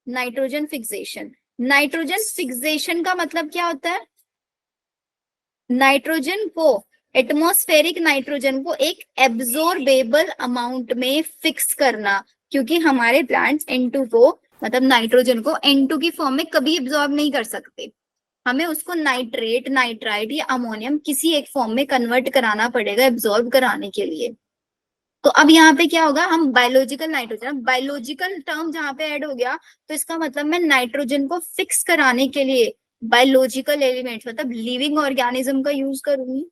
nitrogen fixation. Nitrogen fixation का मतलब क्या होता है? नाइट्रोजन को, एटमॉस्फेरिक नाइट्रोजन को एक एब्जॉर्बेबल अमाउंट में फिक्स करना, क्योंकि हमारे प्लांट्स N2 को, मतलब नाइट्रोजन को N2 की फॉर्म में कभी एब्जॉर्ब नहीं कर सकते। हमें उसको नाइट्रेट, नाइट्राइट या अमोनियम किसी एक फॉर्म में कन्वर्ट कराना पड़ेगा एब्जॉर्ब कराने के लिए। तो अब यहाँ पे क्या होगा, हम बायोलॉजिकल नाइट्रोजन, बायोलॉजिकल टर्म जहाँ पे ऐड हो गया तो इसका मतलब मैं नाइट्रोजन को फिक्स कराने के लिए बायोलॉजिकल एलिमेंट्स मतलब लिविंग ऑर्गेनिज्म का यूज करूंगी।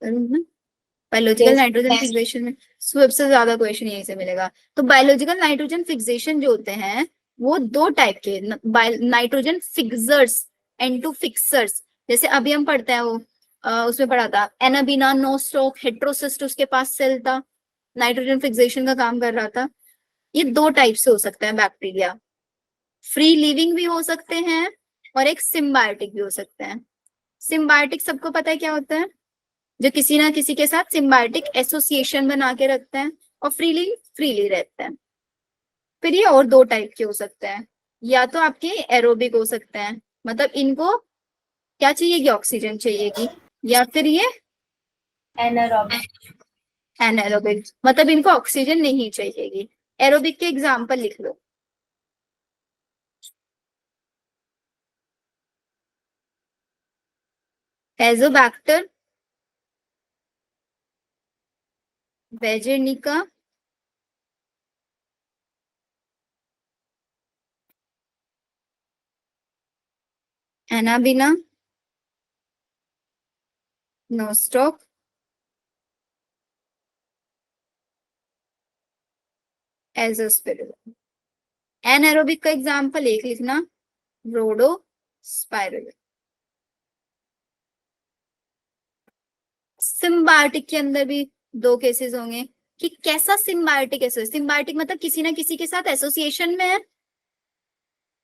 Biological Yes. नाइट्रोजन फिक्सेशन में सबसे ज्यादा क्वेश्चन यहीं से मिलेगा। तो बायोलॉजिकल नाइट्रोजन फिक्सेशन जो होते हैं वो दो टाइप के, nitrogen fixers and two fixers. जैसे अभी हम पढ़ते हैं वो उसमें पढ़ा था एनाबिना, नोस्टॉक, हेट्रोसिस्ट उसके पास सेल था, नाइट्रोजन फिक्सेशन का काम कर रहा था। ये दो टाइप से हो सकते हैं बैक्टीरिया, फ्री लिविंग भी हो सकते हैं और एक सिम्बायोटिक भी हो सकते हैं। सिम्बायोटिक सबको पता है क्या होता है, जो किसी ना किसी के साथ सिम्बायोटिक एसोसिएशन बना के रखते हैं और फ्रीली फ्रीली रहते हैं। फिर ये और दो टाइप के हो सकते हैं, या तो आपके एरोबिक हो सकते हैं, मतलब इनको क्या चाहिएगी, ऑक्सीजन चाहिएगी, या फिर ये एनारोबिक। एनारोबिक मतलब इनको ऑक्सीजन नहीं चाहिएगी। एरोबिक के एग्जाम्पल लिख लो। Azotobacter, Beijerinckia, Anabaena, Nostoc, Azospirillum. Anaerobic का एग्जाम्पल एक लिखना, रोडोस्पाइरुलिन। सिम्बायोटिक के अंदर भी दो केसेस होंगे कि कैसा सिम्बायोटिक एसोसिएशन, सिम्बायोटिक मतलब किसी ना किसी के साथ एसोसिएशन में है।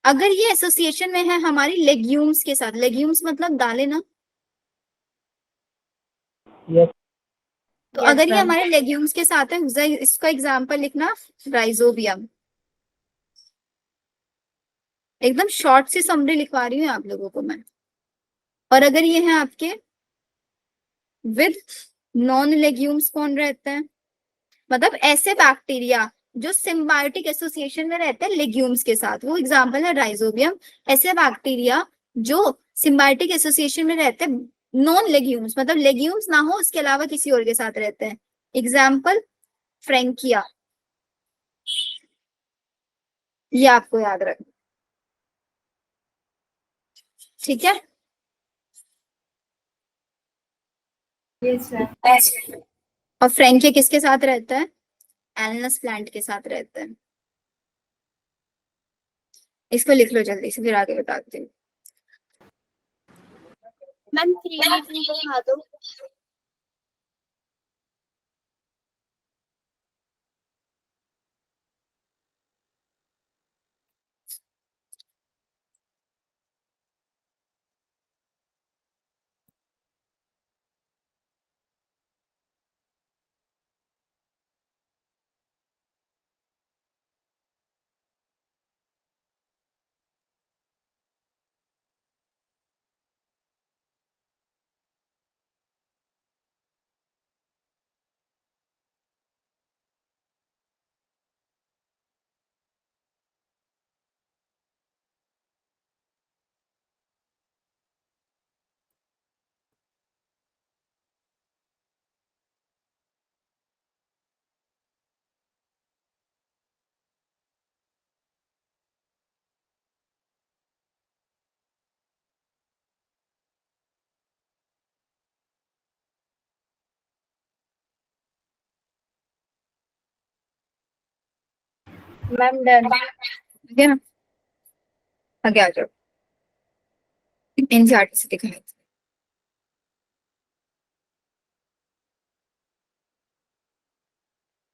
अगर ये एसोसिएशन में है हमारी लेग्यूम्स के साथ, लेग्यूम्स मतलब दालें ना, यस तो अगर ये हमारे लेग्यूम्स के साथ है, इसका एग्जाम्पल लिखना राइजोबियम। एकदम शॉर्ट सी समरी लिखवा रही हूँ आप लोगों को मैं। और अगर ये है आपके विद नॉन लेग्यूम्स कौन रहते हैं, मतलब ऐसे बैक्टीरिया जो सिम्बायोटिक एसोसिएशन में रहते हैं लेग्यूम्स के साथ, वो एग्जाम्पल है राइजोबियम। ऐसे बैक्टीरिया जो सिम्बायोटिक एसोसिएशन में रहते हैं नॉन लेग्यूम्स, मतलब लेग्यूम्स ना हो उसके अलावा किसी और के साथ रहते हैं, एग्जाम्पल फ्रेंकिया। ये आपको याद रखना, ठीक है। और फ्रेंकिया किसके साथ रहता है, एलनस प्लांट के साथ रहता है। इसको लिख लो जल्दी से, फिर आगे बताती हूँ। मैम 3 को उठा दो। Ma'am done. ठीक है ना, आगे आ जाओ। एनसीईआरटी से दिखाया।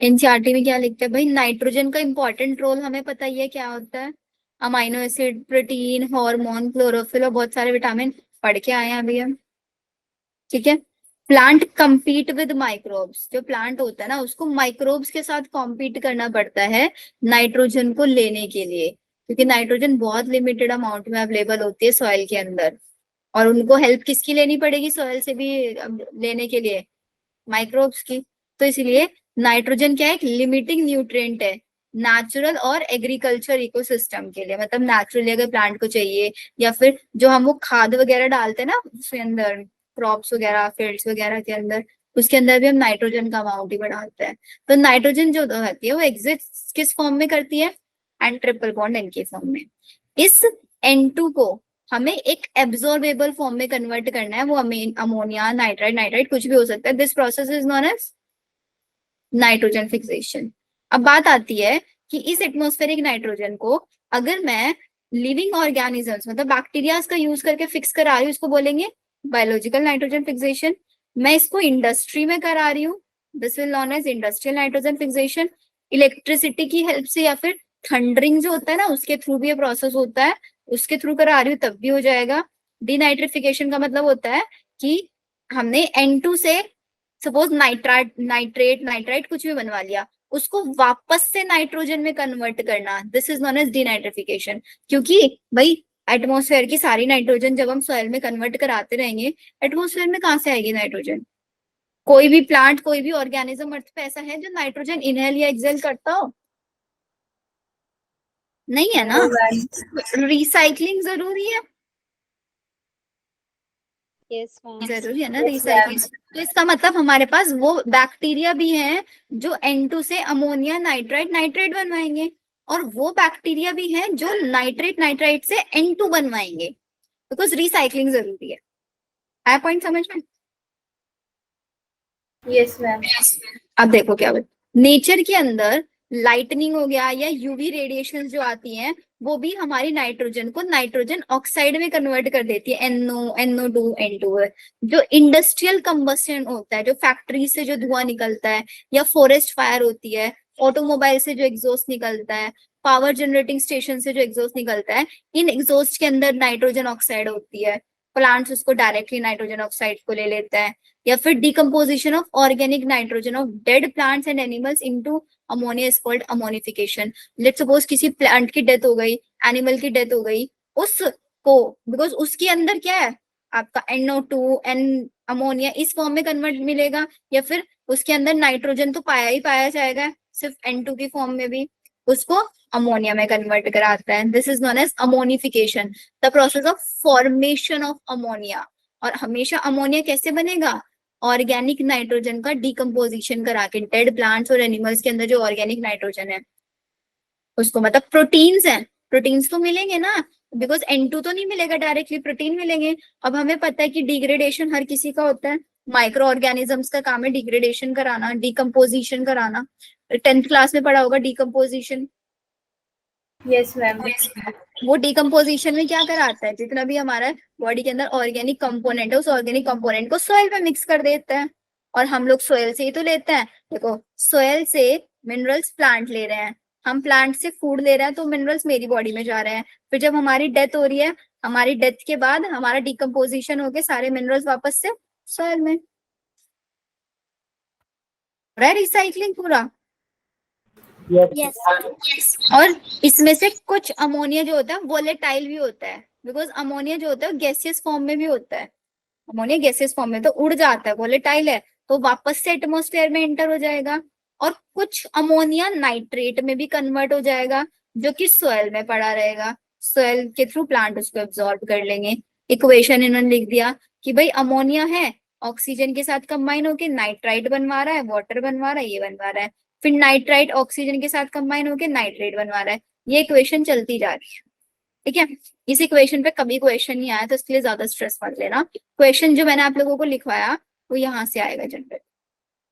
एनसीईआरटी में क्या लिखते हैं भाई, नाइट्रोजन का इंपॉर्टेंट रोल हमें पता ही है क्या होता है, amino acid, protein, hormone, chlorophyll और बहुत सारे विटामिन पढ़ के आए हैं अभी हम, ठीक है। प्लांट कंपीट विद माइक्रोब्स, जो प्लांट होता है ना उसको माइक्रोब्स के साथ कॉम्पीट करना पड़ता है नाइट्रोजन को लेने के लिए, क्योंकि नाइट्रोजन बहुत लिमिटेड अमाउंट में अवेलेबल होती है सॉइल के अंदर, और उनको हेल्प किसकी लेनी पड़ेगी सॉइल से भी लेने के लिए, माइक्रोब्स की। तो इसलिए नाइट्रोजन क्या है, एक लिमिटिंग न्यूट्रिएंट है, नेचुरल और एग्रीकल्चर इकोसिस्टम के लिए, मतलब नेचुरली अगर प्लांट को चाहिए, या फिर जो हम वो खाद वगैरह डालते हैं ना उसके अंदर, क्रॉप्स वगैरह फील्ड्स वगैरह के अंदर, उसके अंदर भी हम नाइट्रोजन का अमाउंट ही बढ़ाते हैं। तो नाइट्रोजन जो होती है वो एग्जिस्ट किस फॉर्म में करती है, एंड ट्रिपल बॉन्ड एन के फॉर्म में। इस N2 को हमें एक एब्जॉर्बेबल फॉर्म में कन्वर्ट करना है, वो अमोनिया, नाइट्राइट, नाइट्राइट कुछ भी हो सकता है। This process is known as nitrogen fixation. अब बात आती है कि इस एटमॉस्फेरिक नाइट्रोजन को अगर मैं लिविंग ऑर्गेनिजम्स मतलब बैक्टीरियाज का यूज करके फिक्स करा रही हूँ, इसको बोलेंगे बायोलॉजिकल नाइट्रोजन फिक्सेशन। मैं इसको इंडस्ट्री में करा रही हूँ, this will known as industrial nitrogen fixation. Electricity की हेल्प से या फिर थंडरिंग जो होता है ना उसके थ्रू भी ये प्रोसेस होता है, उसके थ्रू करा रही हूँ तब भी हो जाएगा। डीनाइट्रिफिकेशन का मतलब होता है कि हमने N2 से सपोज नाइट्राइट कुछ भी बनवा लिया, उसको वापस से नाइट्रोजन में कन्वर्ट करना, this is known as denitrification. क्योंकि भाई एटमॉस्फेयर की सारी नाइट्रोजन जब हम सॉइल में कन्वर्ट कराते रहेंगे, एटमॉस्फेयर में कहाँ से आएगी नाइट्रोजन? कोई भी प्लांट, कोई भी ऑर्गेनिज्म अर्थ पे ऐसा है जो नाइट्रोजन इनहेल या एक्सेल करता हो? नहीं है ना। रिसाइकलिंग जरूरी है, यस मैम। जरूरी है ना रिसाइकलिंग। तो इसका मतलब हमारे पास वो बैक्टीरिया भी हैं जो N2 से अमोनिया, नाइट्राइट, नाइट्रेट बनवाएंगे, और वो बैक्टीरिया भी हैं जो नाइट्रेट, नाइट्राइट से N2 बनवाएंगे, बिकॉज रिसाइकलिंग जरूरी है। आया पॉइंट समझ में? Yes ma'am. अब देखो क्या नेचर के अंदर लाइटनिंग हो गया या यूवी रेडिएशन जो आती हैं, वो भी हमारी नाइट्रोजन को नाइट्रोजन ऑक्साइड में कन्वर्ट कर देती है, NO2 N2। जो इंडस्ट्रियल कंबस्शन होता है, जो फैक्ट्री से जो धुआं निकलता है, या फॉरेस्ट फायर होती है, ऑटोमोबाइल से जो एग्जॉस्ट निकलता है, पावर जनरेटिंग स्टेशन से जो एग्जॉस्ट निकलता है, इन एग्जॉस्ट के अंदर नाइट्रोजन ऑक्साइड होती है। प्लांट्स उसको डायरेक्टली नाइट्रोजन ऑक्साइड को ले लेता है। या फिर decomposition of organic nitrogen of dead plants and animals into ammonia is called ammonification. Let's suppose किसी प्लांट की डेथ हो गई, एनिमल की डेथ हो गई, उसको बिकॉज उसके अंदर क्या है आपका NO2 एन अमोनिया इस फॉर्म में कन्वर्ट मिलेगा, या फिर उसके अंदर नाइट्रोजन तो पाया ही पाया जाएगा सिर्फ N2 की फॉर्म में भी, उसको अमोनिया में कन्वर्ट कराता है। This is known as ammonification, the process of formation of ammonia. और हमेशा अमोनिया कैसे बनेगा? ऑर्गेनिक नाइट्रोजन का डिकम्पोजिशन करा के। डेड प्लांट्स और एनिमल्स के अंदर जो ऑर्गेनिक नाइट्रोजन है उसको, मतलब प्रोटीन्स हैं, प्रोटीन्स तो मिलेंगे ना, बिकॉज N2 तो नहीं मिलेगा डायरेक्टली, प्रोटीन मिलेंगे। अब हमें पता है कि डिग्रेडेशन हर किसी का होता है, माइक्रो ऑर्गेनिजम्स का काम है डिग्रेडेशन कराना, डिकम्पोजिशन कराना। 10th क्लास में पढ़ा होगा डिकम्पोजिशन। Yes ma'am. वो डिकम्पोजिशन में क्या कराता है, जितना भी हमारा बॉडी के अंदर ऑर्गेनिक कंपोनेंट है, उस ऑर्गेनिक कंपोनेंट को सॉइल में मिक्स कर देता है। और हम लोग सॉइल से ही तो लेते हैं। देखो सॉइल से मिनरल्स प्लांट ले रहे हैं, हम प्लांट से फूड ले रहे हैं, तो मिनरल्स मेरी बॉडी में जा रहे हैं। फिर जब हमारी डेथ हो रही है, हमारी डेथ के बाद हमारा डिकम्पोजिशन होके सारे मिनरल्स वापस से सॉइल में। रिसाइकलिंग पूरा। यस और इसमें से कुछ अमोनिया जो होता है वोलेटाइल भी होता है, बिकॉज अमोनिया जो होता है गैसियस फॉर्म में भी होता है। अमोनिया गैसियस फॉर्म में तो उड़ जाता है, वोलेटाइल है तो वापस से एटमॉस्फेयर में एंटर हो जाएगा। और कुछ अमोनिया नाइट्रेट में भी कन्वर्ट हो जाएगा, जो कि सॉइल में पड़ा रहेगा, सॉइल के थ्रू प्लांट उसको एब्जॉर्ब कर लेंगे। इक्वेशन इन्होंने लिख दिया कि भाई अमोनिया है, ऑक्सीजन के साथ कंबाइन होके नाइट्राइट बनवा रहा है, वाटर बनवा रहा है, ये बनवा रहा है। फिर नाइट्राइट ऑक्सीजन के साथ कंबाइन होके नाइट्रेट बनवा रहा है। ये इक्वेशन चलती जा रही है, ठीक है। इस इक्वेशन पे कभी क्वेश्चन नहीं आया तो इसके लिए ज्यादा स्ट्रेस मत लेना। क्वेश्चन जो मैंने आप लोगों को लिखवाया वो यहाँ से आएगा जनरल।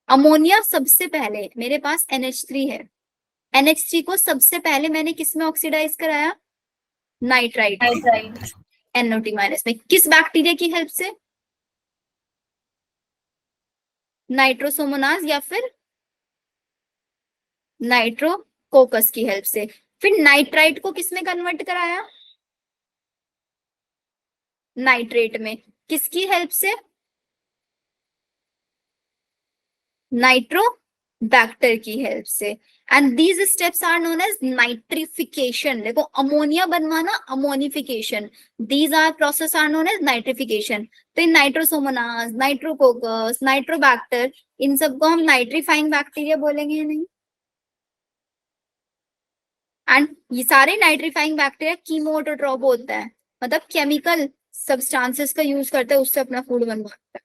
अमोनिया सबसे पहले मेरे पास NH3 है, NH3 को सबसे पहले मैंने किस में ऑक्सीडाइज कराया? नाइट्राइट NO2- में। किस बैक्टीरिया की हेल्प से? नाइट्रोसोमोनास या फिर नाइट्रोकोकस की हेल्प से। फिर नाइट्राइट को किस में कन्वर्ट कराया? नाइट्रेट में। किसकी हेल्प से? नाइट्रोबैक्टर की हेल्प से। And these steps are known as nitrification. देखो अमोनिया बनवाना ammonification, these are process are known as nitrification. तो इन नाइट्रोसोमोनास, नाइट्रोकोकस, नाइट्रोबैक्टर, इन सबको हम नाइट्रीफाइंग बैक्टीरिया बोलेंगे या नहीं? एंड ये सारे नाइट्रीफाइंग बैक्टीरिया कीमोटोट्रॉप होता है, मतलब केमिकल सब्सटेंसेस का यूज करते हैं, उससे अपना फूड बनवाता है।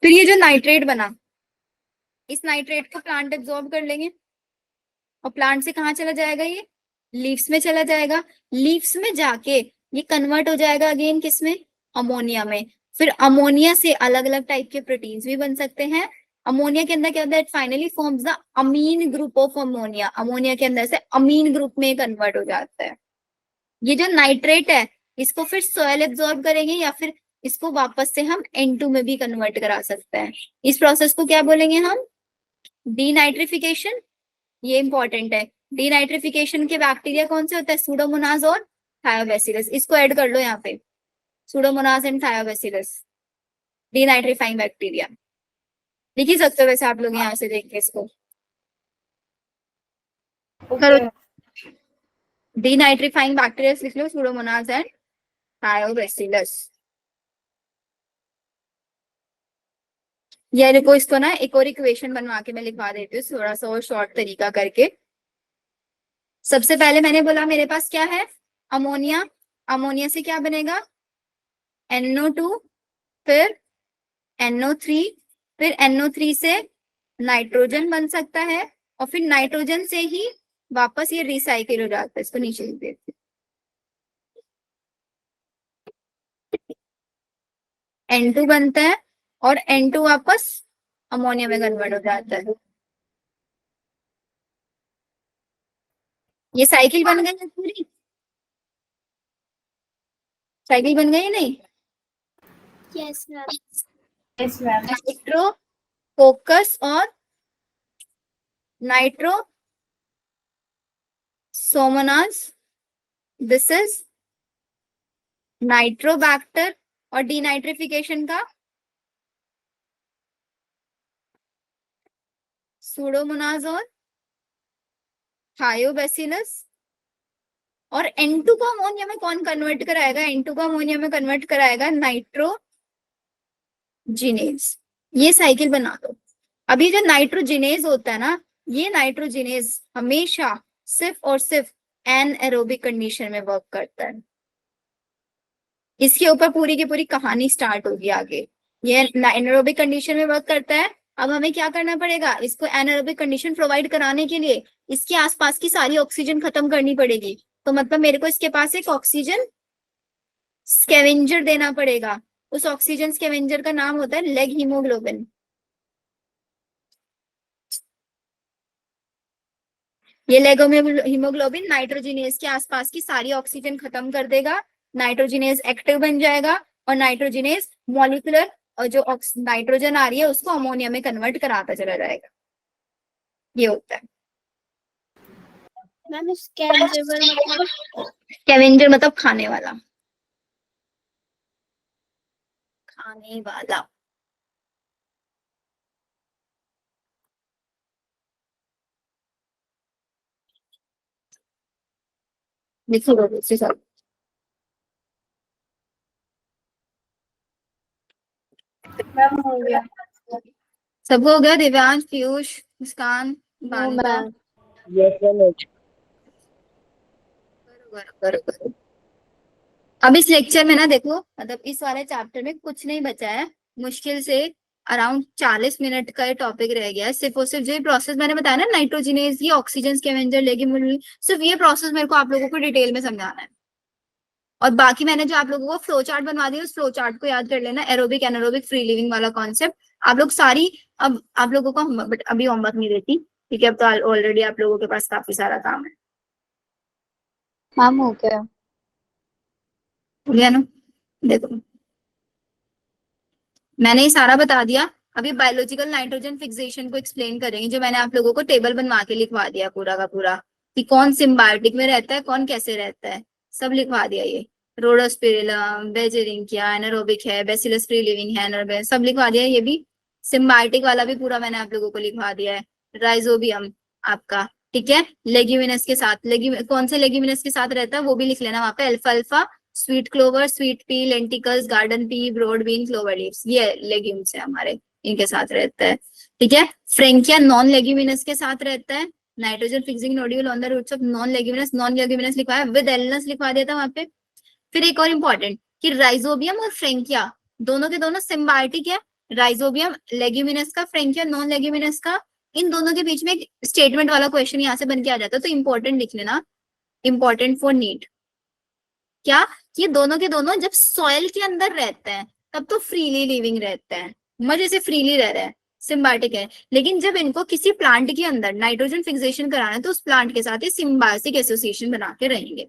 फिर ये जो नाइट्रेट बना, इस नाइट्रेट को प्लांट एब्जॉर्ब कर लेंगे और प्लांट से कहाँ चला जाएगा, ये लीव्स में चला जाएगा। लीव्स में जाके ये कन्वर्ट हो जाएगा अगेन किसमें, अमोनिया में। फिर अमोनिया से अलग अलग टाइप के प्रोटीन्स भी बन सकते हैं। अमोनिया के अंदर क्या होता है, it finally forms the amine group of ammonia. Ammonia के अंदर से अमीन ग्रुप में कन्वर्ट हो जाता है। ये जो नाइट्रेट है इसको फिर सॉइल एब्जॉर्ब करेंगे या फिर इसको वापस से हम N2 में भी कन्वर्ट करा सकते हैं। इस प्रोसेस को क्या बोलेंगे हम, डीनाइट्रिफिकेशन। ये इंपॉर्टेंट है। डीनाइट्रिफिकेशन के बैक्टीरिया कौन से होते हैं, सूडोमोनास और थायोबैसिलस। इसको ऐड कर लो यहाँ पे, सूडोमोनास एंड थायोबैसिलस, डीनाइट्रिफाइंग बैक्टीरिया। लिख ही सकते हो वैसे आप लोग यहाँ से देख के इसको करो। डीनाइट्रिफाइंग बैक्टीरिया लिख लो, सूडोमोनास एंड थायोबैसिलस। ये देखो, इसको ना एक और इक्वेशन बनवा के मैं लिखवा देती हूँ थोड़ा सा और शॉर्ट तरीका करके। सबसे पहले मैंने बोला मेरे पास क्या है, अमोनिया। अमोनिया से क्या बनेगा, NO2, फिर NO3, फिर NO3 से नाइट्रोजन बन सकता है और फिर नाइट्रोजन से ही वापस ये रिसाइकिल हो जाता है। इसको नीचे लिख देते हैं, N2 बनता है और N2 वापस अमोनिया में कन्वर्ट हो जाता है। ये साइकिल बन गई है पूरी, साइकिल बन गई नहीं। Yes ma'am. Yes ma'am. Nitro focus और नाइट्रो सोमोनास, दिस इज नाइट्रोबैक्टर। और डीनाइट्रिफिकेशन का सूडोमोनास और थायोबैसिलस। और N2 को अमोनिया में कौन कन्वर्ट कराएगा, N2 को अमोनिया में कन्वर्ट कराएगा नाइट्रोजिनेज। ये साइकिल बना दो। अभी जो नाइट्रोजिनेज होता है ना, ये नाइट्रोजिनेज हमेशा सिर्फ और सिर्फ एनएरोबिक कंडीशन में वर्क करता है। इसके ऊपर पूरी की पूरी कहानी स्टार्ट होगी आगे। ये एनारोबिक कंडीशन में वर्क करता है। अब हमें क्या करना पड़ेगा, इसको एनारोबिक कंडीशन प्रोवाइड कराने के लिए इसके आसपास की सारी ऑक्सीजन खत्म करनी पड़ेगी। तो मतलब मेरे को इसके पास एक ऑक्सीजन स्कैवेंजर देना पड़ेगा। उस ऑक्सीजन स्कैवेंजर का नाम होता है लेग हीमोग्लोबिन। ये लेग हीमोग्लोबिन नाइट्रोजिनेज के आसपास की सारी ऑक्सीजन खत्म कर देगा। नाइट्रोजिनेज एक्टिव बन जाएगा और नाइट्रोजिनेज मॉलिक्यूलर और जो नाइट्रोजन आ रही है उसको अमोनिया में कन्वर्ट कराता चला जाएगा। ये होता है मैम। स्कैवेंजर स्कैवेंजर मतलब खाने वाला, खाने वाला। लिखो दूसरी सब। मैम हो गया। सबको हो गया, दिव्यांश, पीयूष, मुस्कान, No, बालिका। ma'am. करो। अब इस लेक्चर में ना देखो, मतलब इस वाले चैप्टर में कुछ नहीं बचा है। मुश्किल से अराउंड 40 मिनट का ये टॉपिक रह गया है। सिर्फ और सिर्फ जो प्रोसेस मैंने बताया ना, नाइट्रोजिनेज, ये ऑक्सीजन स्कैवेंजर, लेगिमुलरी, सिर्फ ये प्रोसेस मेरे को आप लोगों को डिटेल में समझाना है। और बाकी मैंने जो आप लोगों को फ्लो चार्ट बनवा दिया, उस फ्लो चार्ट को याद कर लेना। एरोबिक एनारोबिक फ्री लिविंग वाला कॉन्सेप्ट आप लोग सारी, अब आप लोगों को बट अभी होमवर्क नहीं देती, ठीक है। अब तो ऑलरेडी आप लोगों के पास काफी सारा काम है। मैम हो गया। हो गया ना, देखो मैंने ये सारा बता दिया। अभी बायोलॉजिकल नाइट्रोजन फिक्सेशन को एक्सप्लेन करेंगे, जो मैंने आप लोगों को टेबल बनवा के लिखवा दिया पूरा का पूरा, कि कौन सिम्बायोटिक में रहता है, कौन कैसे रहता है, सब लिखवा दिया। ये रोडोस्पिरिलम, बेजेरिंकिया एनारोबिक है, बेसिलस फ्री लिविंग है, एनारोबिक, सब लिखवा दिया। ये भी सिम्बायोटिक वाला भी पूरा मैंने आप लोगों को लिखवा दिया है। राइजोबियम आपका, ठीक है, लेग्यूमिनस के साथ, कौन से लेग्यूमिनस के साथ रहता है वो भी लिख लेना वहां पे। अल्फा अल्फा, sweet clover, sweet pea, lentils, garden pea, broad bean, clover leaves, ये लेग्यूम्स है हमारे, इनके साथ रहता है, ठीक है। फ्रेंकिया नॉन लेग्यूमिनस के साथ रहता है। Nitrogen fixing nodule on the roots of non leguminous लिखवाया, विद एल्नस लिखवा दिया था वहां पे। फिर एक और इम्पोर्टेंट कि राइजोबियम और फ्रेंकिया दोनों के दोनों सिम्बायोटिक है। राइजोबियम लेग्यूमिनस का, फ्रेंकिया नॉन लेग्यूमिनस का, इन दोनों के बीच में एक स्टेटमेंट वाला क्वेश्चन यहाँ से बन के आ जाता है, तो इंपॉर्टेंट लिख लेना, इंपॉर्टेंट फॉर नीट। क्या, ये दोनों के दोनों जब सॉइल के अंदर रहते हैं तब तो फ्रीली लिविंग रहते हैं, मजे से फ्रीली रह रहे हैं, सिम्बायोटिक है। लेकिन जब इनको किसी प्लांट के अंदर नाइट्रोजन फिक्सेशन कराना है तो उस प्लांट के साथ ये सिम्बायोसिक एसोसिएशन बना के रहेंगे।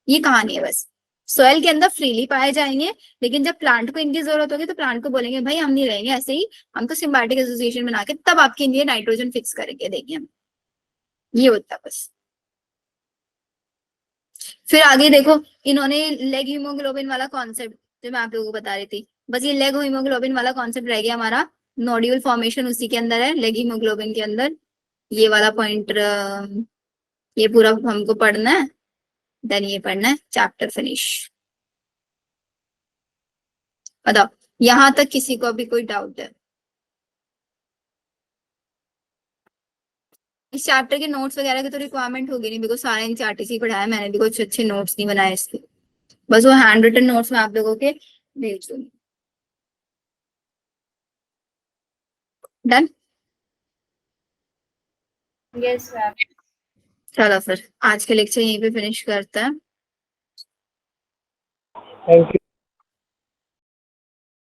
ये कहानी है बस। सॉइल के अंदर फ्रीली पाए जाएंगे, लेकिन जब प्लांट को इनकी जरूरत होगी तो प्लांट को बोलेंगे भाई हम नहीं रहेंगे ऐसे ही, हम तो सिम्बायोटिक एसोसिएशन बना के तब आपके लिए नाइट्रोजन फिक्स करेंगे, देखिए हम। ये होता है बस। फिर आगे देखो, इन्होंने लेग हीमोग्लोबिन वाला कॉन्सेप्ट जो मैं आप लोगों को बता रही थी, बस ये लेग हीमोग्लोबिन वाला कॉन्सेप्ट रह गया हमारा। नोड्यूल फॉर्मेशन उसी के अंदर है, लेग हीमोग्लोबिन के अंदर। ये वाला पॉइंट ये पूरा हमको पढ़ना है, देन ये पढ़ना है, चैप्टर फिनिश। बताओ यहां तक किसी को अभी कोई डाउट है? इस चैप्टर के नोट्स वगैरह की तो रिक्वायरमेंट होगी नहीं, बिकॉज सारा एनसीईआरटी पढ़ाया है मैंने भी, कुछ अच्छे नोट्स नहीं बनाए इसके, बस वो हैंड रिटन नोट्स में आप लोगों के भेज दूंगी। डन। Yes ma'am. चलो फिर आज के लेक्चर यहीं पे फिनिश करते हैं। Thank you.